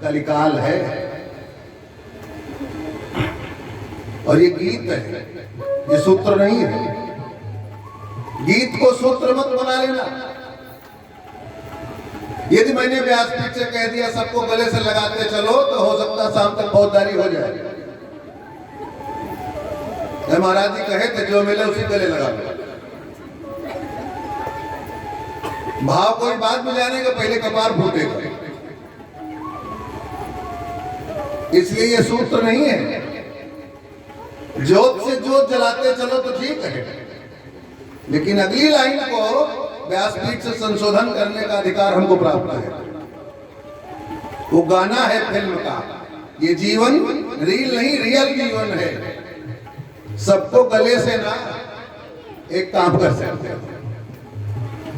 कलिकाल है और ये गीत है, ये सूत्र नहीं है। गीत को सूत्र मत बना लेना। यदि मैंने व्यासपीठ से कह दिया सबको गले से लगाते चलो तो हो सकता शाम तक फौजदारी हो जाए। महाराज जी कहे थे जो मिले उसी गले लगा लो। भाव कोई बात में जाने का पहले कपार फूटेगा। इसलिए ये सूत्र नहीं है। जोत से जोत जलाते चलो तो ठीक है, लेकिन अगली लाइन को व्यासपीठ से संशोधन करने का अधिकार हमको प्राप्त है। वो गाना है फिल्म का, ये जीवन रील नहीं रियल जीवन है। सबको गले से ना एक काम कर सकते हो,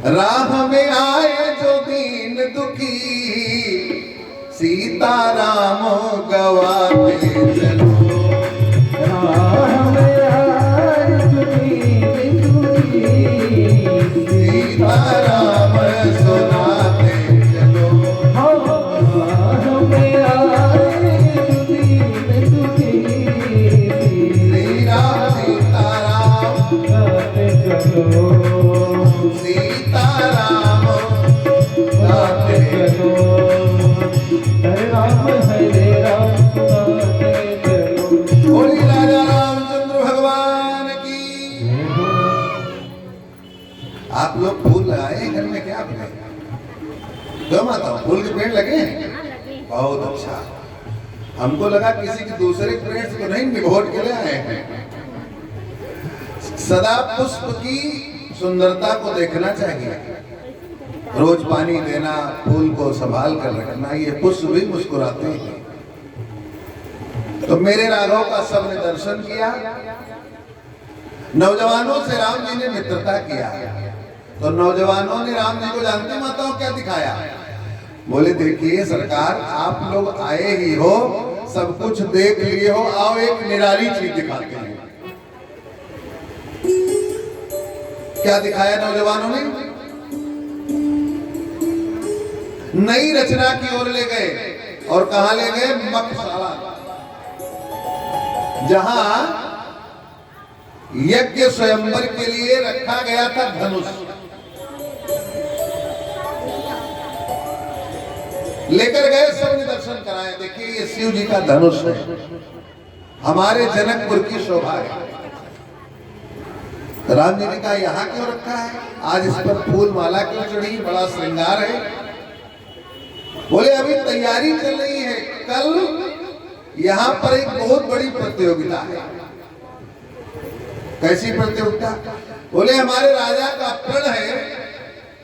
राह में आए जो दीन दुखी सीताराम गवाते चलो, राह में आए जो दीन दुखी सीताराम सुनाते चलो, राह में आए जो दीन दुखी श्री राम सीताराम गाते चलो, सीताराम गाते चलो, हरे राम सुनाते चलो। बोली राजा रामचंद्र भगवान की। आप लोग फूल लगाए घर में क्या अपने? क्यों माता फूल के पेड़ लगे हैं? बहुत अच्छा। हमको लगा किसी के दूसरे पेड़ से तो नहीं निभोट के ले आए हैं। सदा पुष्प की सुंदरता को देखना चाहिए, रोज पानी देना, फूल को संभाल कर रखना, ये पुष्प भी मुस्कुराते हैं। तो मेरे राघव का सबने दर्शन किया, नौजवानों से राम जी ने मित्रता किया। तो नौजवानों ने राम जी को जानती माताओं क्या दिखाया? बोले देखिए सरकार, आप लोग आए ही हो, सब कुछ देख लिए हो, आओ एक निराली चीज दिखाते हैं। क्या दिखाया नौजवानों ने? नई रचना की ओर ले गए। और कहां ले गए? मखशाला, जहां यज्ञ स्वयंवर के लिए रखा गया था धनुष। लेकर गए, सबने दर्शन कराए। देखिए ये शिव जी का धनुष है, हमारे जनकपुर की शोभा है। राम जी ने कहा यहाँ क्यों रखा है? आज इस पर फूल माला क्यों चढ़ी? बड़ा श्रृंगार है। बोले अभी तैयारी चल रही है, कल यहाँ पर एक बहुत बड़ी प्रतियोगिता है। कैसी प्रतियोगिता? बोले हमारे राजा का प्रण है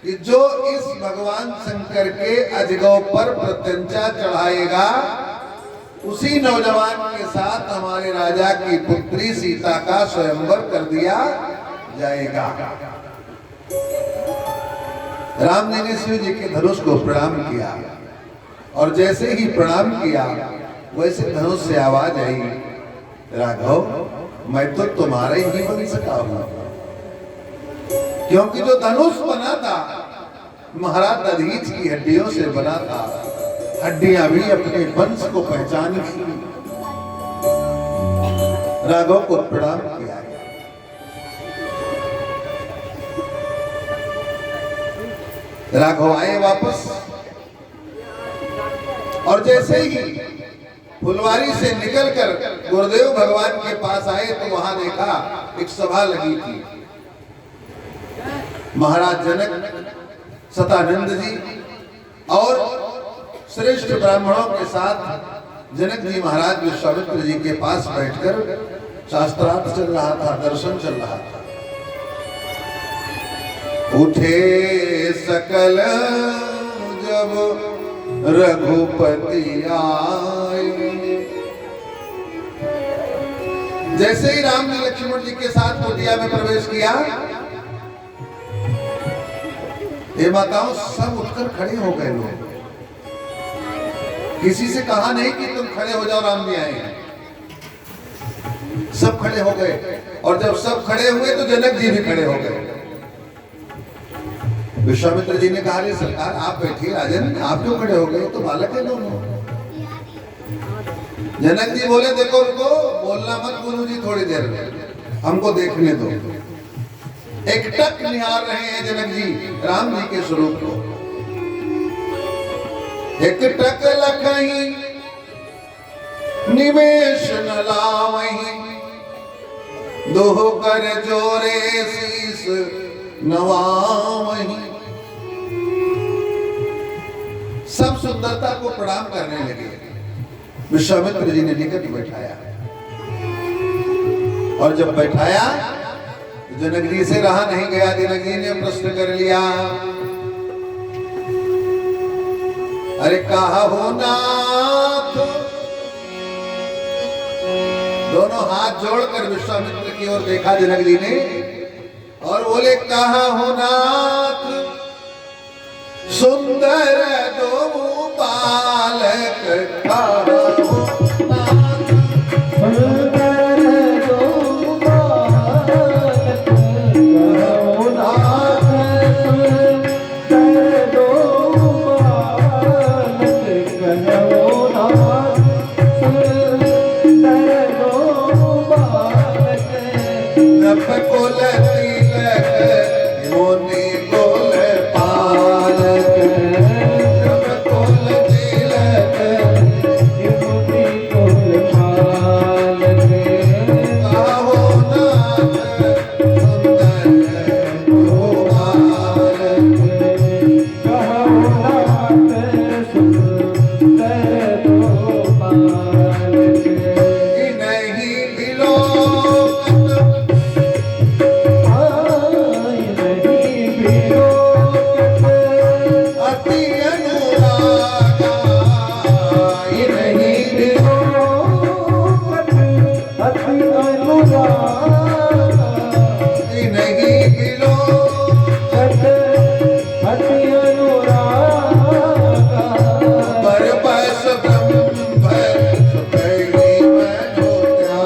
कि जो इस भगवान शंकर के अजगव पर प्रत्यंचा चढ़ाएगा, उसी नौजवान के साथ हमारे राजा की पुत्री सीता का स्वयंवर कर दिया जाएगा। राम जी ने शिव जी के धनुष को प्रणाम किया, और जैसे ही प्रणाम किया वैसे धनुष से आवाज आई, राघव मैं तो तुम्हारा ही बन सका हूं। क्योंकि जो धनुष बना था महाराज दधीच की हड्डियों से बना था, हड्डियां भी अपने वंश को पहचान की। राघव को प्रणाम किया। राघव आए वापस, और जैसे ही फुलवारी से निकलकर गुरुदेव भगवान के पास आए तो वहां देखा एक सभा लगी थी। महाराज जनक, सतानंद जी और श्रेष्ठ ब्राह्मणों के साथ जनक जी महाराज विश्वामित्र जी के पास बैठकर शास्त्रार्थ चल रहा था, दर्शन चल रहा था। उठे सकल जब रघुपति आए। जैसे ही राम जी लक्ष्मण जी के साथ कुटिया में प्रवेश किया, ये माताओं सब उठकर खड़े हो गए। लोग किसी से कहा नहीं कि तुम खड़े हो जाओ, राम जी आए। सब खड़े हो गए, और जब सब खड़े हुए तो जनक जी भी खड़े हो गए। विश्वामित्र जी ने कहा, अरे सरकार आप बैठिए, राजन आप क्यों खड़े हो गए? तो बालक है दोनों। जनक जी बोले देखो उनको बोलना मत, गुरु जी थोड़ी देर हमको देखने दो। एकटक निहार रहे हैं जनक जी राम जी के स्वरूप को। एकटक लखई निवेश न लावहीं, दोह कर जोरे शीस नवावहीं। सब सुंदरता को प्रणाम करने लगे। विश्वामित्र जी ने निकट बैठाया। और जब बैठाया तो जनकजी से रहा नहीं गया। जनकजी ने प्रश्न कर लिया, अरे कहा हो नाथ। दोनों हाथ जोड़कर विश्वामित्र की ओर देखा जनकजी ने और बोले, कहा हो नाथ, सुंदर दो बालक कहा हो नाथ। सुंदर दो बालक कहो नाथ, सुंदर दो बालक कहो नाथ, सुंदर दो बालक। नभ कुल तिलक मोनी कुल पालक। नभ कुल तिलक युवती कुल पालक। कहा हो नाथ, सुंदर दो बालक। कहो नाथ, सुंदर दो बालक। नहीं बिलोकत आई नहीं बिलोकत, अति अनुरागा। नहीं बिलोकत अति अनुराग। नहीं बिलोकत अति अनुराग। पर बस ब्रह्म सुखई मनोत्या।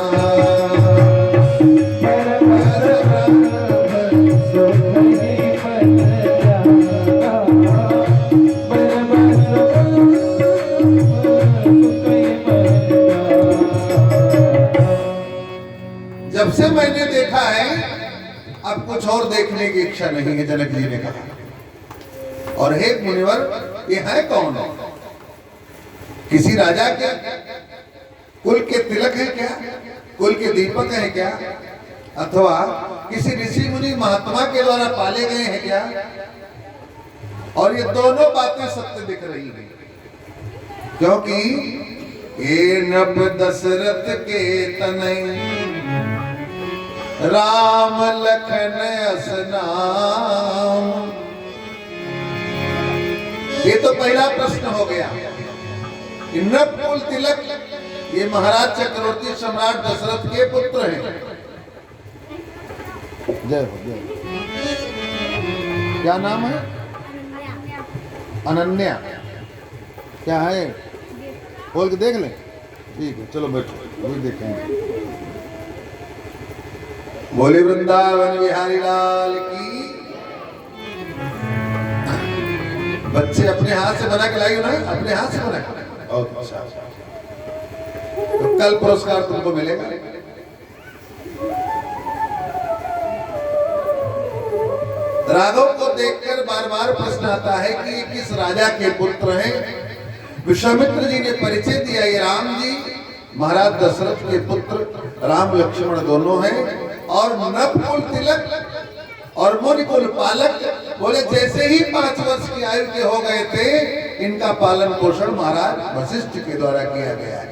जब से मैंने देखा है अब कुछ और देखने की इच्छा नहीं है, जनक जी ने कहा। और हे मुनिवर, ये है कौन? किसी राजा के कुल के तिलक है क्या? कुल के दीपक है क्या? अथवा किसी ऋषि मुनि महात्मा के द्वारा पाले गए हैं क्या? और ये दोनों बातें सत्य दिख रही है, क्योंकि ये नभ दशरथ के तनय राम लखन असनाम। ये तो पहला प्रश्न हो गया। नभ कुल तिलक ये महाराज चक्रवर्ती सम्राट दशरथ के पुत्र हैं। जय हो, जय हो। क्या नाम है? अनन्या। क्या है? खोल के देख ले। ठीक है, चलो बैठो, वही देखेंगे। बोले वृंदावन बिहारी लाल की। बच्चे अपने हाथ से बना के लाई हो ना? अपने हाथ से बना के। बहुत अच्छा। तो कल पुरस्कार तुमको मिलेगा। राघव को देखकर बार बार प्रश्न आता है कि ये किस राजा के पुत्र हैं। विश्वामित्र जी ने परिचय दिया, ये राम जी महाराज दशरथ के पुत्र राम लक्ष्मण दोनों हैं। और नभ कुल तिलक और मुनि कुल पालक। बोले जैसे ही 5 वर्ष की आयु के हो गए थे, इनका पालन पोषण महाराज वशिष्ठ के द्वारा किया गया है।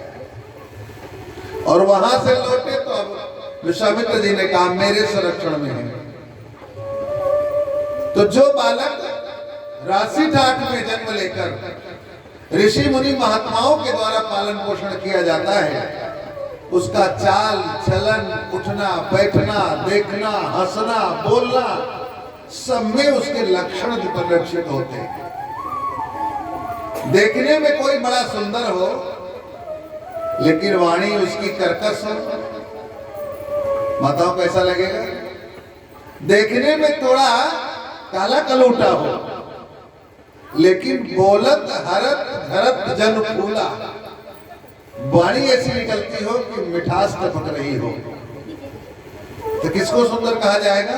और वहां से लौटे तो अब विश्वामित्र जी ने कहा मेरे संरक्षण में है। तो जो बालक राशि ठाट में जन्म लेकर ऋषि मुनि महात्माओं के द्वारा पालन पोषण किया जाता है, उसका चाल चलन, उठना बैठना, देखना, हंसना, बोलना, सब में उसके लक्षण परिलक्षित होते हैं। देखने में कोई बड़ा सुंदर हो, लेकिन वाणी उसकी कर्कश हो, माताओं को ऐसा लगेगा। देखने में थोड़ा काला कलूटा हो, लेकिन बोलत हरत धरत जन फूला। वाणी ऐसी निकलती हो कि मिठास टपक रही हो। तो किसको सुंदर कहा जाएगा?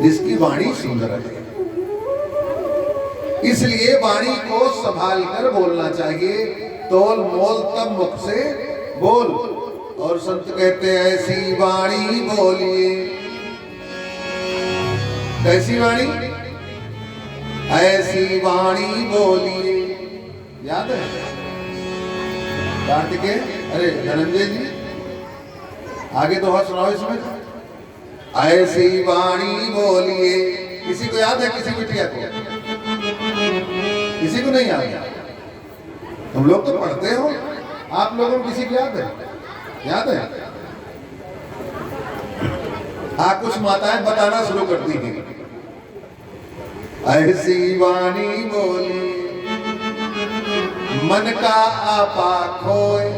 जिसकी वाणी सुंदर है। इसलिए वाणी को संभाल कर बोलना चाहिए। तोल मोल तब मुख से बोल। और संत कहते हैं ऐसी वाणी बोलिए। कैसी वाणी? ऐसी वाणी बोलिए। याद है कार्तिकेय? अरे धनंजय जी, आगे दोहा सुनाओ इसमें। ऐसी वाणी बोलिए। किसी को याद है किसी बिटिया को? किसी को नहीं याद? तुम लोग तो पढ़ते हो, आप लोगों को किसी को याद है? याद है? कुछ माताएं बताना शुरू करती हैं। ऐसी वाणी बोली मन का आपा खोए।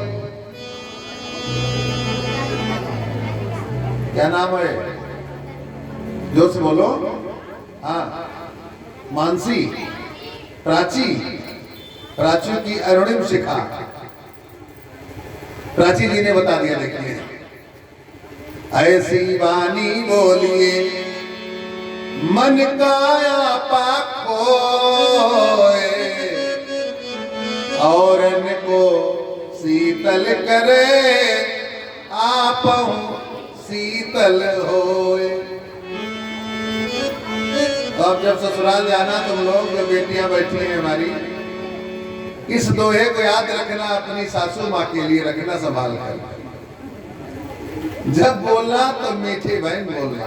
क्या नाम है? जोर से बोलो। हाँ, मानसी, प्राची, प्राची की अरुणिम शिखा। प्राची जी ने बता दिया। देखिए, ऐसी वाणी बोलिए मन का आपा खोए, औरन को शीतल करे आप शीतल होए। तो अब जब ससुराल जाना, तुम लोग जो बेटियां बैठी हैं हमारी, इस दोहे को याद रखना, अपनी सासू माँ के लिए रखना संभाल कर। जब बोलना तो मीठी बहन बोलना।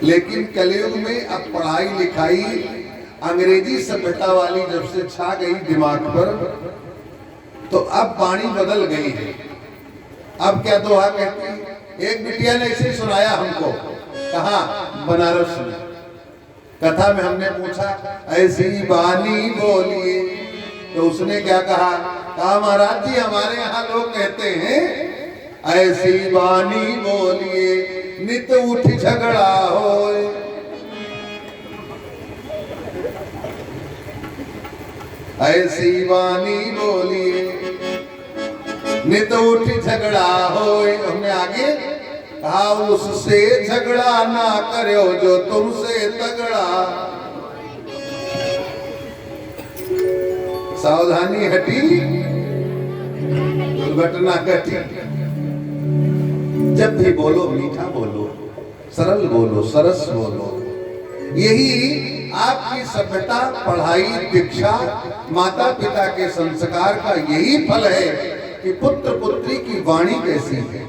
लेकिन कलयुग में अब पढ़ाई लिखाई अंग्रेजी सभ्यता वाली जब से छा गई दिमाग पर, तो अब वाणी बदल गई है। अब क्या दोहा कहती है? एक बिटिया ने इसे सुनाया हमको। कहा? बनारस में। कथा में हमने पूछा ऐसी वाणी बोलिए, तो उसने क्या कहा? कहा महाराज जी हमारे यहाँ लोग कहते हैं ऐसी वाणी बोलिए नित उठ झगड़ा होए। ऐसी वाणी बोलिए नित उठ झगड़ा होए। हमने आगे कहा उससे झगड़ा ना करो जो तुमसे तगड़ा। सावधानी हटी, दुर्घटना घटी। जब भी बोलो मीठा बोलो, सरल बोलो, सरस बोलो। यही आपकी सभ्यता, पढ़ाई, दीक्षा, माता पिता के संस्कार का यही फल है कि पुत्र पुत्री की वाणी कैसी है।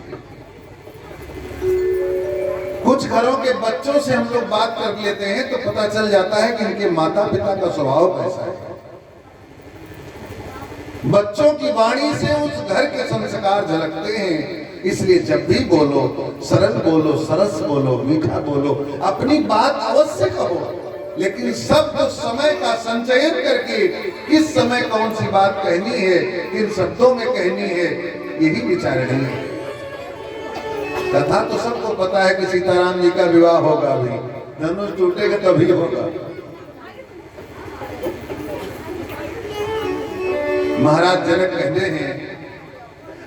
कुछ घरों के बच्चों से हम लोग बात कर लेते हैं तो पता चल जाता है कि इनके माता पिता का स्वभाव कैसा है। बच्चों की वाणी से उस घर के संस्कार झलकते हैं। इसलिए जब भी बोलो सरल बोलो, सरस बोलो, मीठा बोलो। अपनी बात अवश्य कहो, लेकिन शब्द समय का संचयन करके किस समय कौन सी बात कहनी है, किन शब्दों में कहनी है, यही विचारनी है। कथा तो सबको पता है कि सीताराम जी का विवाह होगा, अभी धनुष टूटेगा तभी होगा। महाराज जनक कहते हैं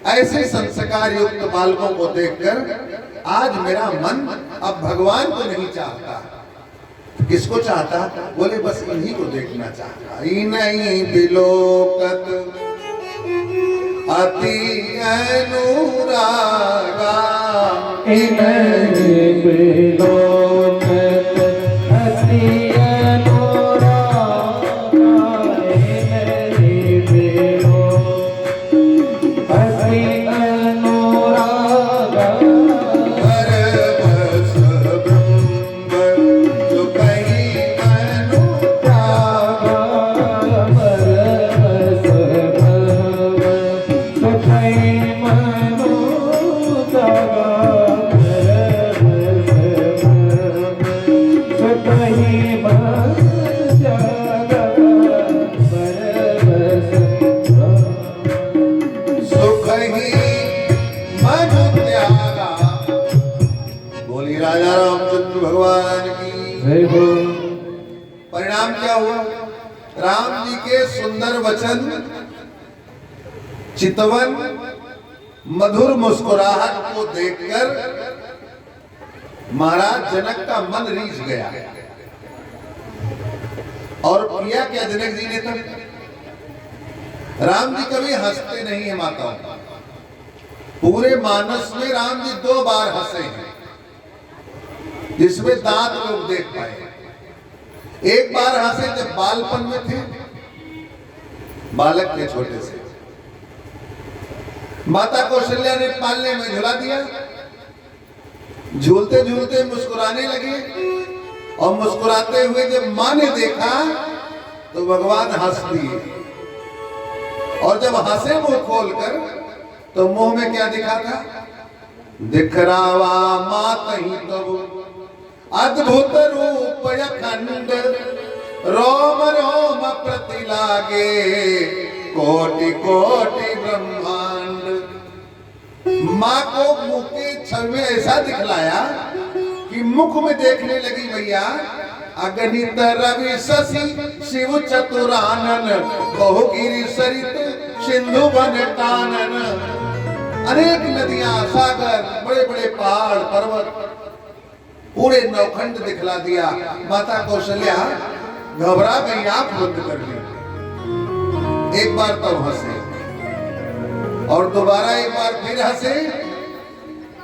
ऐसे संस्कार युक्त बालकों को देखकर आज मेरा मन अब भगवान को नहीं चाहता। किसको चाहता? बोले बस इन्हीं को देखना चाहता। इन्हीं बिलोकत अति अनुरागा, इन्हीं बिलोकत अति परिणाम क्या हुआ? राम जी के सुंदर वचन, चितवन, मधुर मुस्कुराहट को देखकर महाराज जनक का मन रीझ गया। और किया क्या जनक जी ने? तब राम जी कभी हंसते नहीं है माताओं। पूरे मानस में राम जी 2 बार हंसे हैं, जिसमें दांत लोग देख पाए। एक बार हंसे जब बालपन में थे, बालक थे छोटे से। माता कौशल्या ने पालने में झुला दिया। झूलते झूलते मुस्कुराने लगे और मुस्कुराते हुए जब मां ने देखा तो भगवान हंस दिए। और जब हंसे मुंह खोलकर तो मुंह में क्या दिखा था? दिखरावा मात ही तब अद्भुत रूप अखंड, रोम रोम प्रति लागे कोटि कोटि ब्रह्मांड। माँ को मुख के छवि ऐसा दिखलाया कि मुख में देखने लगी भैया अगणित रवि शशि शिव चतुरानन, बहुगिरि सरित सिंधु वन कानन। अनेक नदियां, सागर, बड़े बड़े पहाड़, पर्वत, पूरे नौखंड दिखला दिया। माता कौशल्या घबरा गई, आंख बंद कर ली। एक बार तब हंसे और दोबारा एक बार फिर हंसे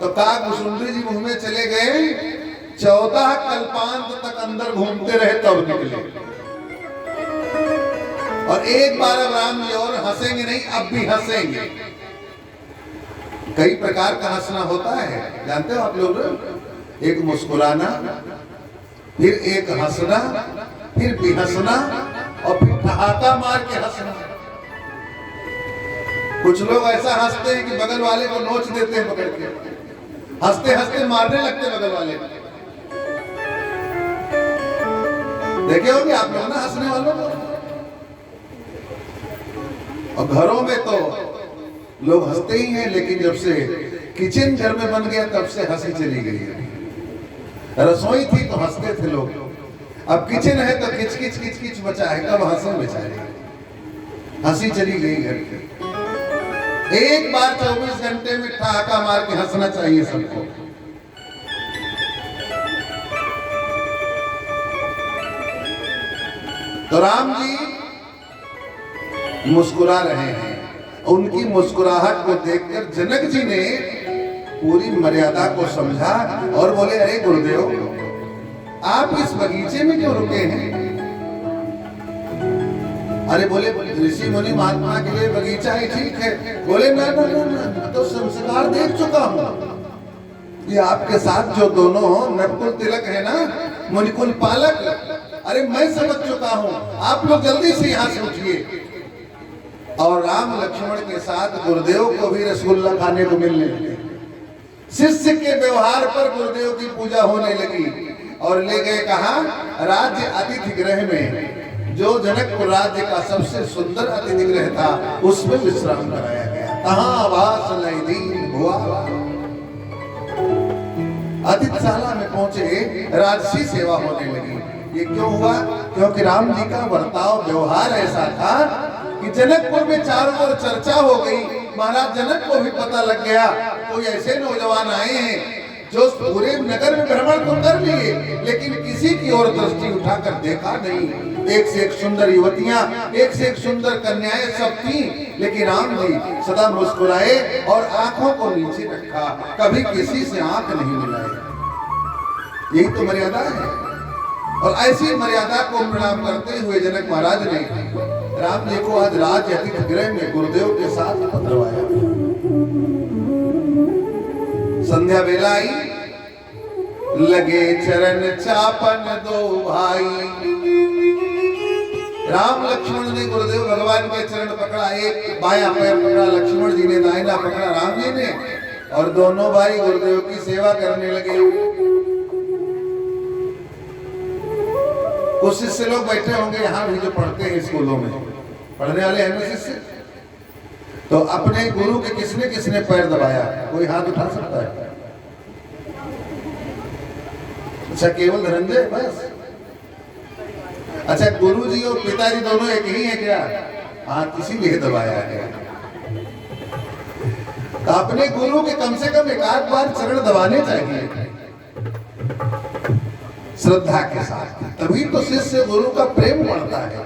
तो काकभुसुंडी जी मुंह में चले गए। 14 कल्पांत तक अंदर घूमते रहे तब निकले। और एक बार अब राम जी और हंसेंगे नहीं, अब भी हंसेंगे। कई प्रकार का हंसना होता है, जानते हो आप लोग? एक मुस्कुराना, फिर एक हंसना, फिर भी हंसना और फिर ठहाका मार के हंसना। कुछ लोग ऐसा हंसते हैं कि बगल वाले को नोच देते हैं पकड़ के, हंसते हंसते मारने लगते बगल वाले को। देखे होंगे आप लोग ना हंसने वालों को। और घरों में तो लोग हंसते ही हैं, लेकिन जब से किचन घर में बन गया तब से हंसी चली गई है। रसोई थी तो हंसते थे लोग, अब किचन है तो किच किच किच किच बचा है, कब हंसे बेचारे। हंसी चली गई घर की। एक बार 24 घंटे में ठहाका मार के हंसना चाहिए सबको। तो राम जी मुस्कुरा रहे हैं। उनकी मुस्कुराहट को देखकर जनक जी ने पूरी मर्यादा को समझा और बोले, अरे गुरुदेव आप इस बगीचे में क्यों रुके हैं? अरे बोले ऋषि मुनि महात्मा के लिए बगीचा ही ठीक है। बोले ना ना ना ना, तो संस्कार देख चुका हूं। ये आपके साथ जो दोनों नकुल तिलक है ना, मुनिकुल पालक, अरे मैं समझ चुका हूं। आप लोग जल्दी से यहाँ से उठिए। और राम लक्ष्मण के साथ गुरुदेव को भी रसगुल्ला खाने को मिलने लगे। शिष्य के व्यवहार पर गुरुदेव की पूजा होने लगी और ले गए कहा? राज्य अतिथि गृह में, जो जनकपुर राज्य का सबसे सुंदर अतिथि गृह था उसमें विश्राम कराया गया। कहाँ वास लय दीन भुआ। अतिथिशाला में पहुंचे, राजसी सेवा होने लगी। ये क्यों हुआ? क्योंकि राम जी का बर्ताव व्यवहार ऐसा था कि जनकपुर में चारों ओर चर्चा हो गई। महाराज जनक को भी पता लग गया कोई ऐसे नौजवान आए हैं जो पूरे नगर में भ्रमण तो कर लिए, लेकिन किसी की ओर दृष्टि उठाकर देखा नहीं। एक से एक सुंदर युवतियां, एक से एक सुंदर कन्याएं सब थी, लेकिन राम जी सदा मुस्कुराए और आंखों को नीचे रखा, कभी किसी से आंख नहीं मिलाई। यही तो मर्यादा है। और ऐसी मर्यादा को प्रणाम करते हुए जनक महाराज ने राम जी को आज राज अतिथि गृह में गुरुदेव के साथ पधरवाया। संध्या बेला आई, लगे चरण चापन दो भाई। राम लक्ष्मण ने गुरुदेव भगवान के चरण पकड़ा, एक बायां पैर पकड़ा लक्ष्मण जी ने, दाहिना पकड़ा राम जी ने, और दोनों भाई गुरुदेव की सेवा करने लगे। कुछ शिष्य लोग बैठे होंगे यहाँ भी जो पढ़ते हैं स्कूलों में, पढ़ने वाले हैं ना शिष्य, तो अपने गुरु के किसने किसने पैर दबाया? कोई हाथ उठा सकता है? अच्छा केवल धनंजय बस? अच्छा गुरु जी और पिताजी दोनों एक ही है क्या? हाथ इसीलिए दबाया गया। तो अपने गुरु के कम से कम एक आध बार चरण दबाने चाहिए श्रद्धा के साथ, तभी तो शिष्य गुरु का प्रेम बढ़ता है।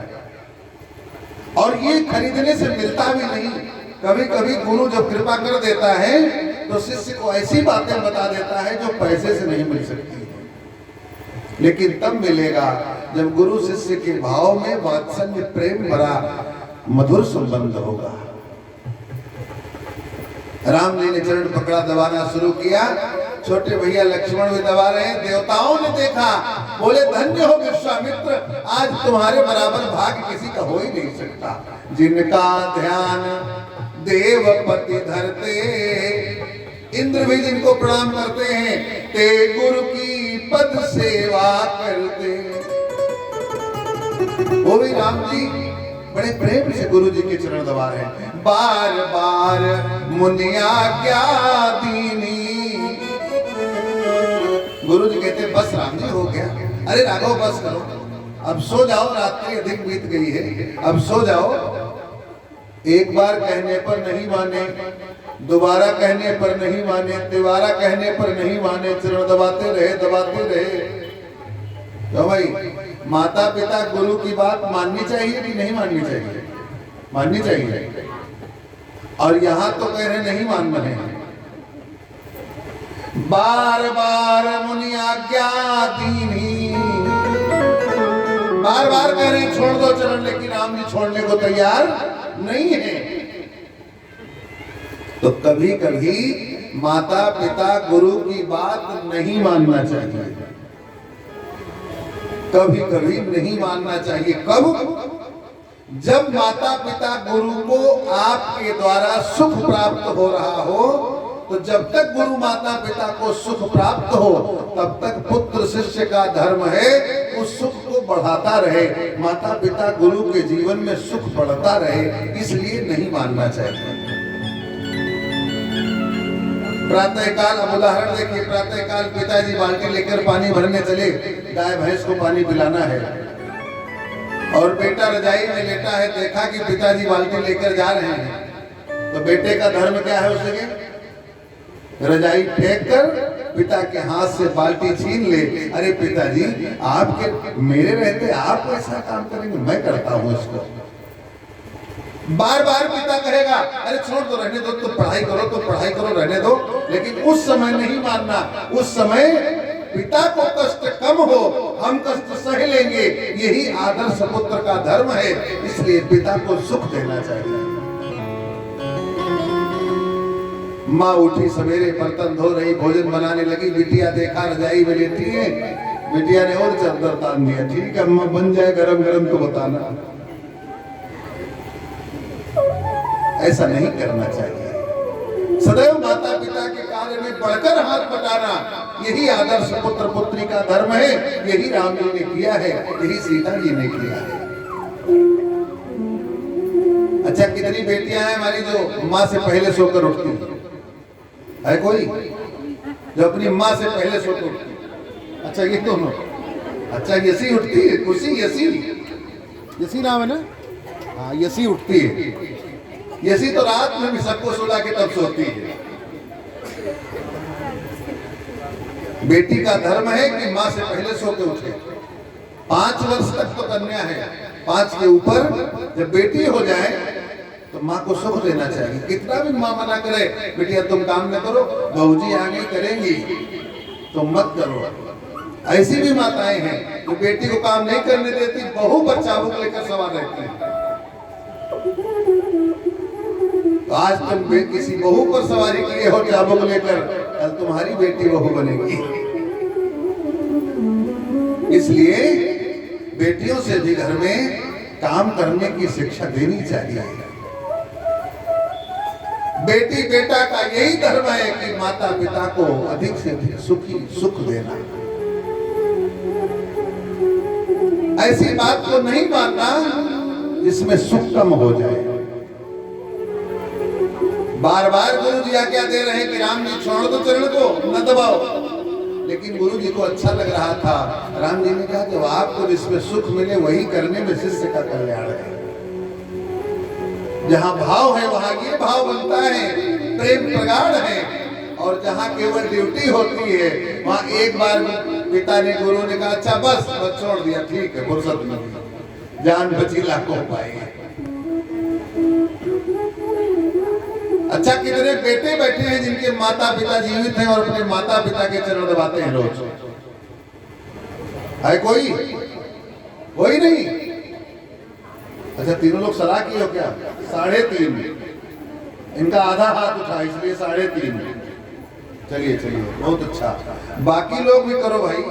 और ये खरीदने से मिलता भी नहीं। कभी कभी गुरु जब कृपा कर देता है तो शिष्य को ऐसी बातें बता देता है जो पैसे से नहीं मिल सकती, लेकिन तब मिलेगा जब गुरु शिष्य के भाव में वात्सल्य प्रेम भरा मधुर संबंध होगा। राम जी ने चरण पकड़ा, दबाना शुरू किया। छोटे भैया लक्ष्मण भी दबा रहे हैं। देवताओं ने देखा, बोले धन्य हो विश्वामित्र, आज तुम्हारे बराबर भाग्य किसी का हो ही नहीं सकता। जिनका ध्यान देवपति धरते, इंद्र भी जिनको प्रणाम करते हैं, ते गुरु की पद सेवा करते। वो भी राम जी बड़े प्रेम से गुरु जी के चरण दबा रहे हैं। बार बार मुनिया क्या दीनी। गुरु जी कहते बस राम जी हो गया। अरे राघव बस करो, अब सो जाओ, रात्रि अधिक बीत गई है, अब सो जाओ। एक बार कहने पर नहीं माने, दोबारा कहने पर नहीं माने, तिबारा कहने पर नहीं माने, चरण दबाते रहे दबाते रहे। तो भाई माता पिता गुरु की बात माननी चाहिए कि नहीं माननी चाहिए? माननी चाहिए। और यहां तो कह रहे नहीं मान रहे हैं। बार बार मुनि आज्ञा दीनी, बार बार कह रहे छोड़ दो चरण, लेकिन राम जी छोड़ने को तैयार नहीं है। तो कभी कभी माता पिता गुरु की बात नहीं मानना चाहिए, कभी कभी नहीं मानना चाहिए। कब? जब माता पिता गुरु को आपके द्वारा सुख प्राप्त हो रहा हो, तो जब तक गुरु माता पिता को सुख प्राप्त हो, तब तक पुत्र शिष्य का धर्म है उस सुख को बढ़ाता रहे, माता पिता गुरु के जीवन में सुख बढ़ता रहे, इसलिए नहीं मानना चाहिए। प्रातःकाल, अब उदाहरण देखिए, प्रातःकाल पिताजी बाल्टी लेकर पानी भरने चले, गाय भैंस को पानी पिलाना है, और बेटा रजाई में लेटा है, देखा कि पिताजी बाल्टी लेकर जा रहे हैं, तो बेटे का धर्म क्या है? उसे रजाई फेंक कर पिता के हाथ से बाल्टी छीन ले। अरे पिताजी, आपके मेरे रहते आप ऐसा काम करेंगे? मैं करता हूं इसको। बार बार पिता कहेगा अरे छोड़ दो, रहने दो, तुम पढ़ाई करो, तुम पढ़ाई करो, रहने दो, लेकिन उस समय नहीं मानना। उस समय पिता को कष्ट कम हो, हम कष्ट सह लेंगे, यही आदर्श पुत्र का धर्म है। इसलिए पिता को सुख देना चाहिए। माँ उठी सवेरे, बर्तन धो रही, भोजन बनाने लगी, बिटिया देखा रजाई में लेटी है, बिटिया ने और चादर तान दिया। ठीक है अम्मा, बन जाए गरम गरम तो बताना। ऐसा नहीं करना चाहिए। सदैव माता पिता के कार्य में बढ़कर हाथ बटाना, यही आदर्श पुत्र पुत्री का धर्म है। यही राम जी ने किया है, यही सीता जी ने किया है। अच्छा, कितनी बेटियां हैं हमारी जो माँ से पहले सोकर उठती है? कोई जो अपनी माँ से पहले सोकर उठती? अच्छा ये दोनों, अच्छा यसी उठती है, खुशी यसी, यसी नाम है ना? हाँ यसी उठती है। यसी तो रात में भी सबको सुला के तब सोती है। बेटी का धर्म है कि माँ से पहले सो के उठे। 5 वर्ष तक तो कन्या है, 5 के ऊपर जब बेटी हो जाए तो माँ को सुख देना चाहिए। कितना भी माँ मना करे, बेटिया तुम काम न करो, बहू जी आगे करेंगी, तुम मत करो। ऐसी भी माताएं हैं जो बेटी को काम नहीं करने देती, बहू पर चाबुक लेकर सवार रहती है। तो आज तुम किसी बहू पर सवारी किए हो चाबुक लेकर, कल तुम्हारी बेटी बहू बनेगी। इसलिए बेटियों से भी घर में काम करने की शिक्षा देनी चाहिए। बेटी बेटा का यही धर्म है कि माता पिता को अधिक से अधिक सुख देना। ऐसी बात को नहीं मानना जिसमें सुख कम हो जाए। बार बार गुरु जी आज्ञा दे रहे हैं कि राम जी छोड़ दो चरण को, न दबाओ, लेकिन गुरु जी को अच्छा लग रहा था। राम जी ने कहा कि आपको जिसमें सुख मिले वही करने में शिष्य का कल्याण है। जहाँ भाव है वहाँ ये भाव बनता है, प्रेम प्रगाढ़ है। और जहाँ केवल ड्यूटी होती है वहाँ एक बार पिता ने, गुरु ने कहा अच्छा बस छोड़ दिया, ठीक है, फुर्सत में जान बची लाखों पाएंगे। अच्छा, कितने बेटे बैठे हैं जिनके माता पिता जीवित हैं और अपने माता पिता के चरण दबाते हैं रोज? है कोई? कोई नहीं। अच्छा, तीनों लोग सलाह किए हो क्या? 3.5। इनका आधा हाथ उठा इसलिए 3.5। चलिए चलिए, बहुत अच्छा। बाकी लोग भी करो भाई।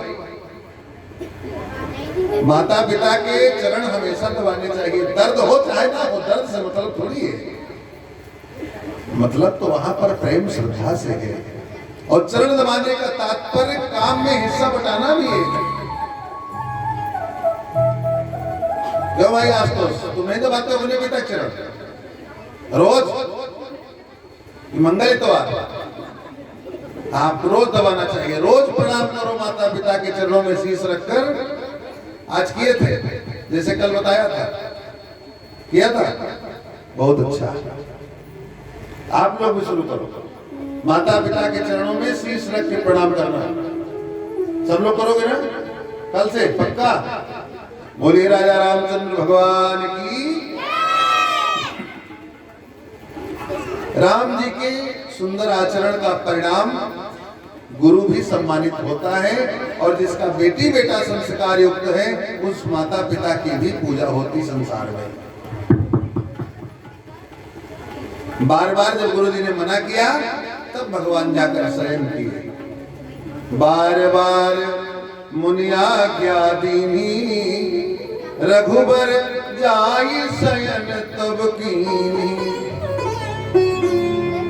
माता पिता के चरण हमेशा दबाने चाहिए, दर्द हो चाहे ना हो। दर्द से मतलब थोड़ी है, मतलब तो वहां पर प्रेम श्रद्धा से है। और चरण दबाने का तात्पर्य काम में हिस्सा बटाना भी है। क्यों भाई आशुतोष, तुम नहीं दबाते हो अपने पिता चरण रोज? मंगल इतवार आप रोज दबाना चाहिए। रोज प्रणाम करो माता पिता के चरणों में शीश रखकर। आज किए थे, जैसे कल बताया था, किया था, बहुत अच्छा। आप लोग भी शुरू करो, माता पिता के चरणों में शीश रख के प्रणाम करना। सब लोग करोगे ना कल से? पक्का? बोलिए राजा रामचंद्र भगवान की। राम जी के सुंदर आचरण का परिणाम गुरु भी सम्मानित होता है, और जिसका बेटी बेटा संस्कार युक्त है उस माता पिता की भी पूजा होती संसार में। बार बार जब गुरु जी ने मना किया तब भगवान जाकर स्वयं किए। बार बार मुनिया क्या दीनी, रघुबर जाई शयन तब कीनी।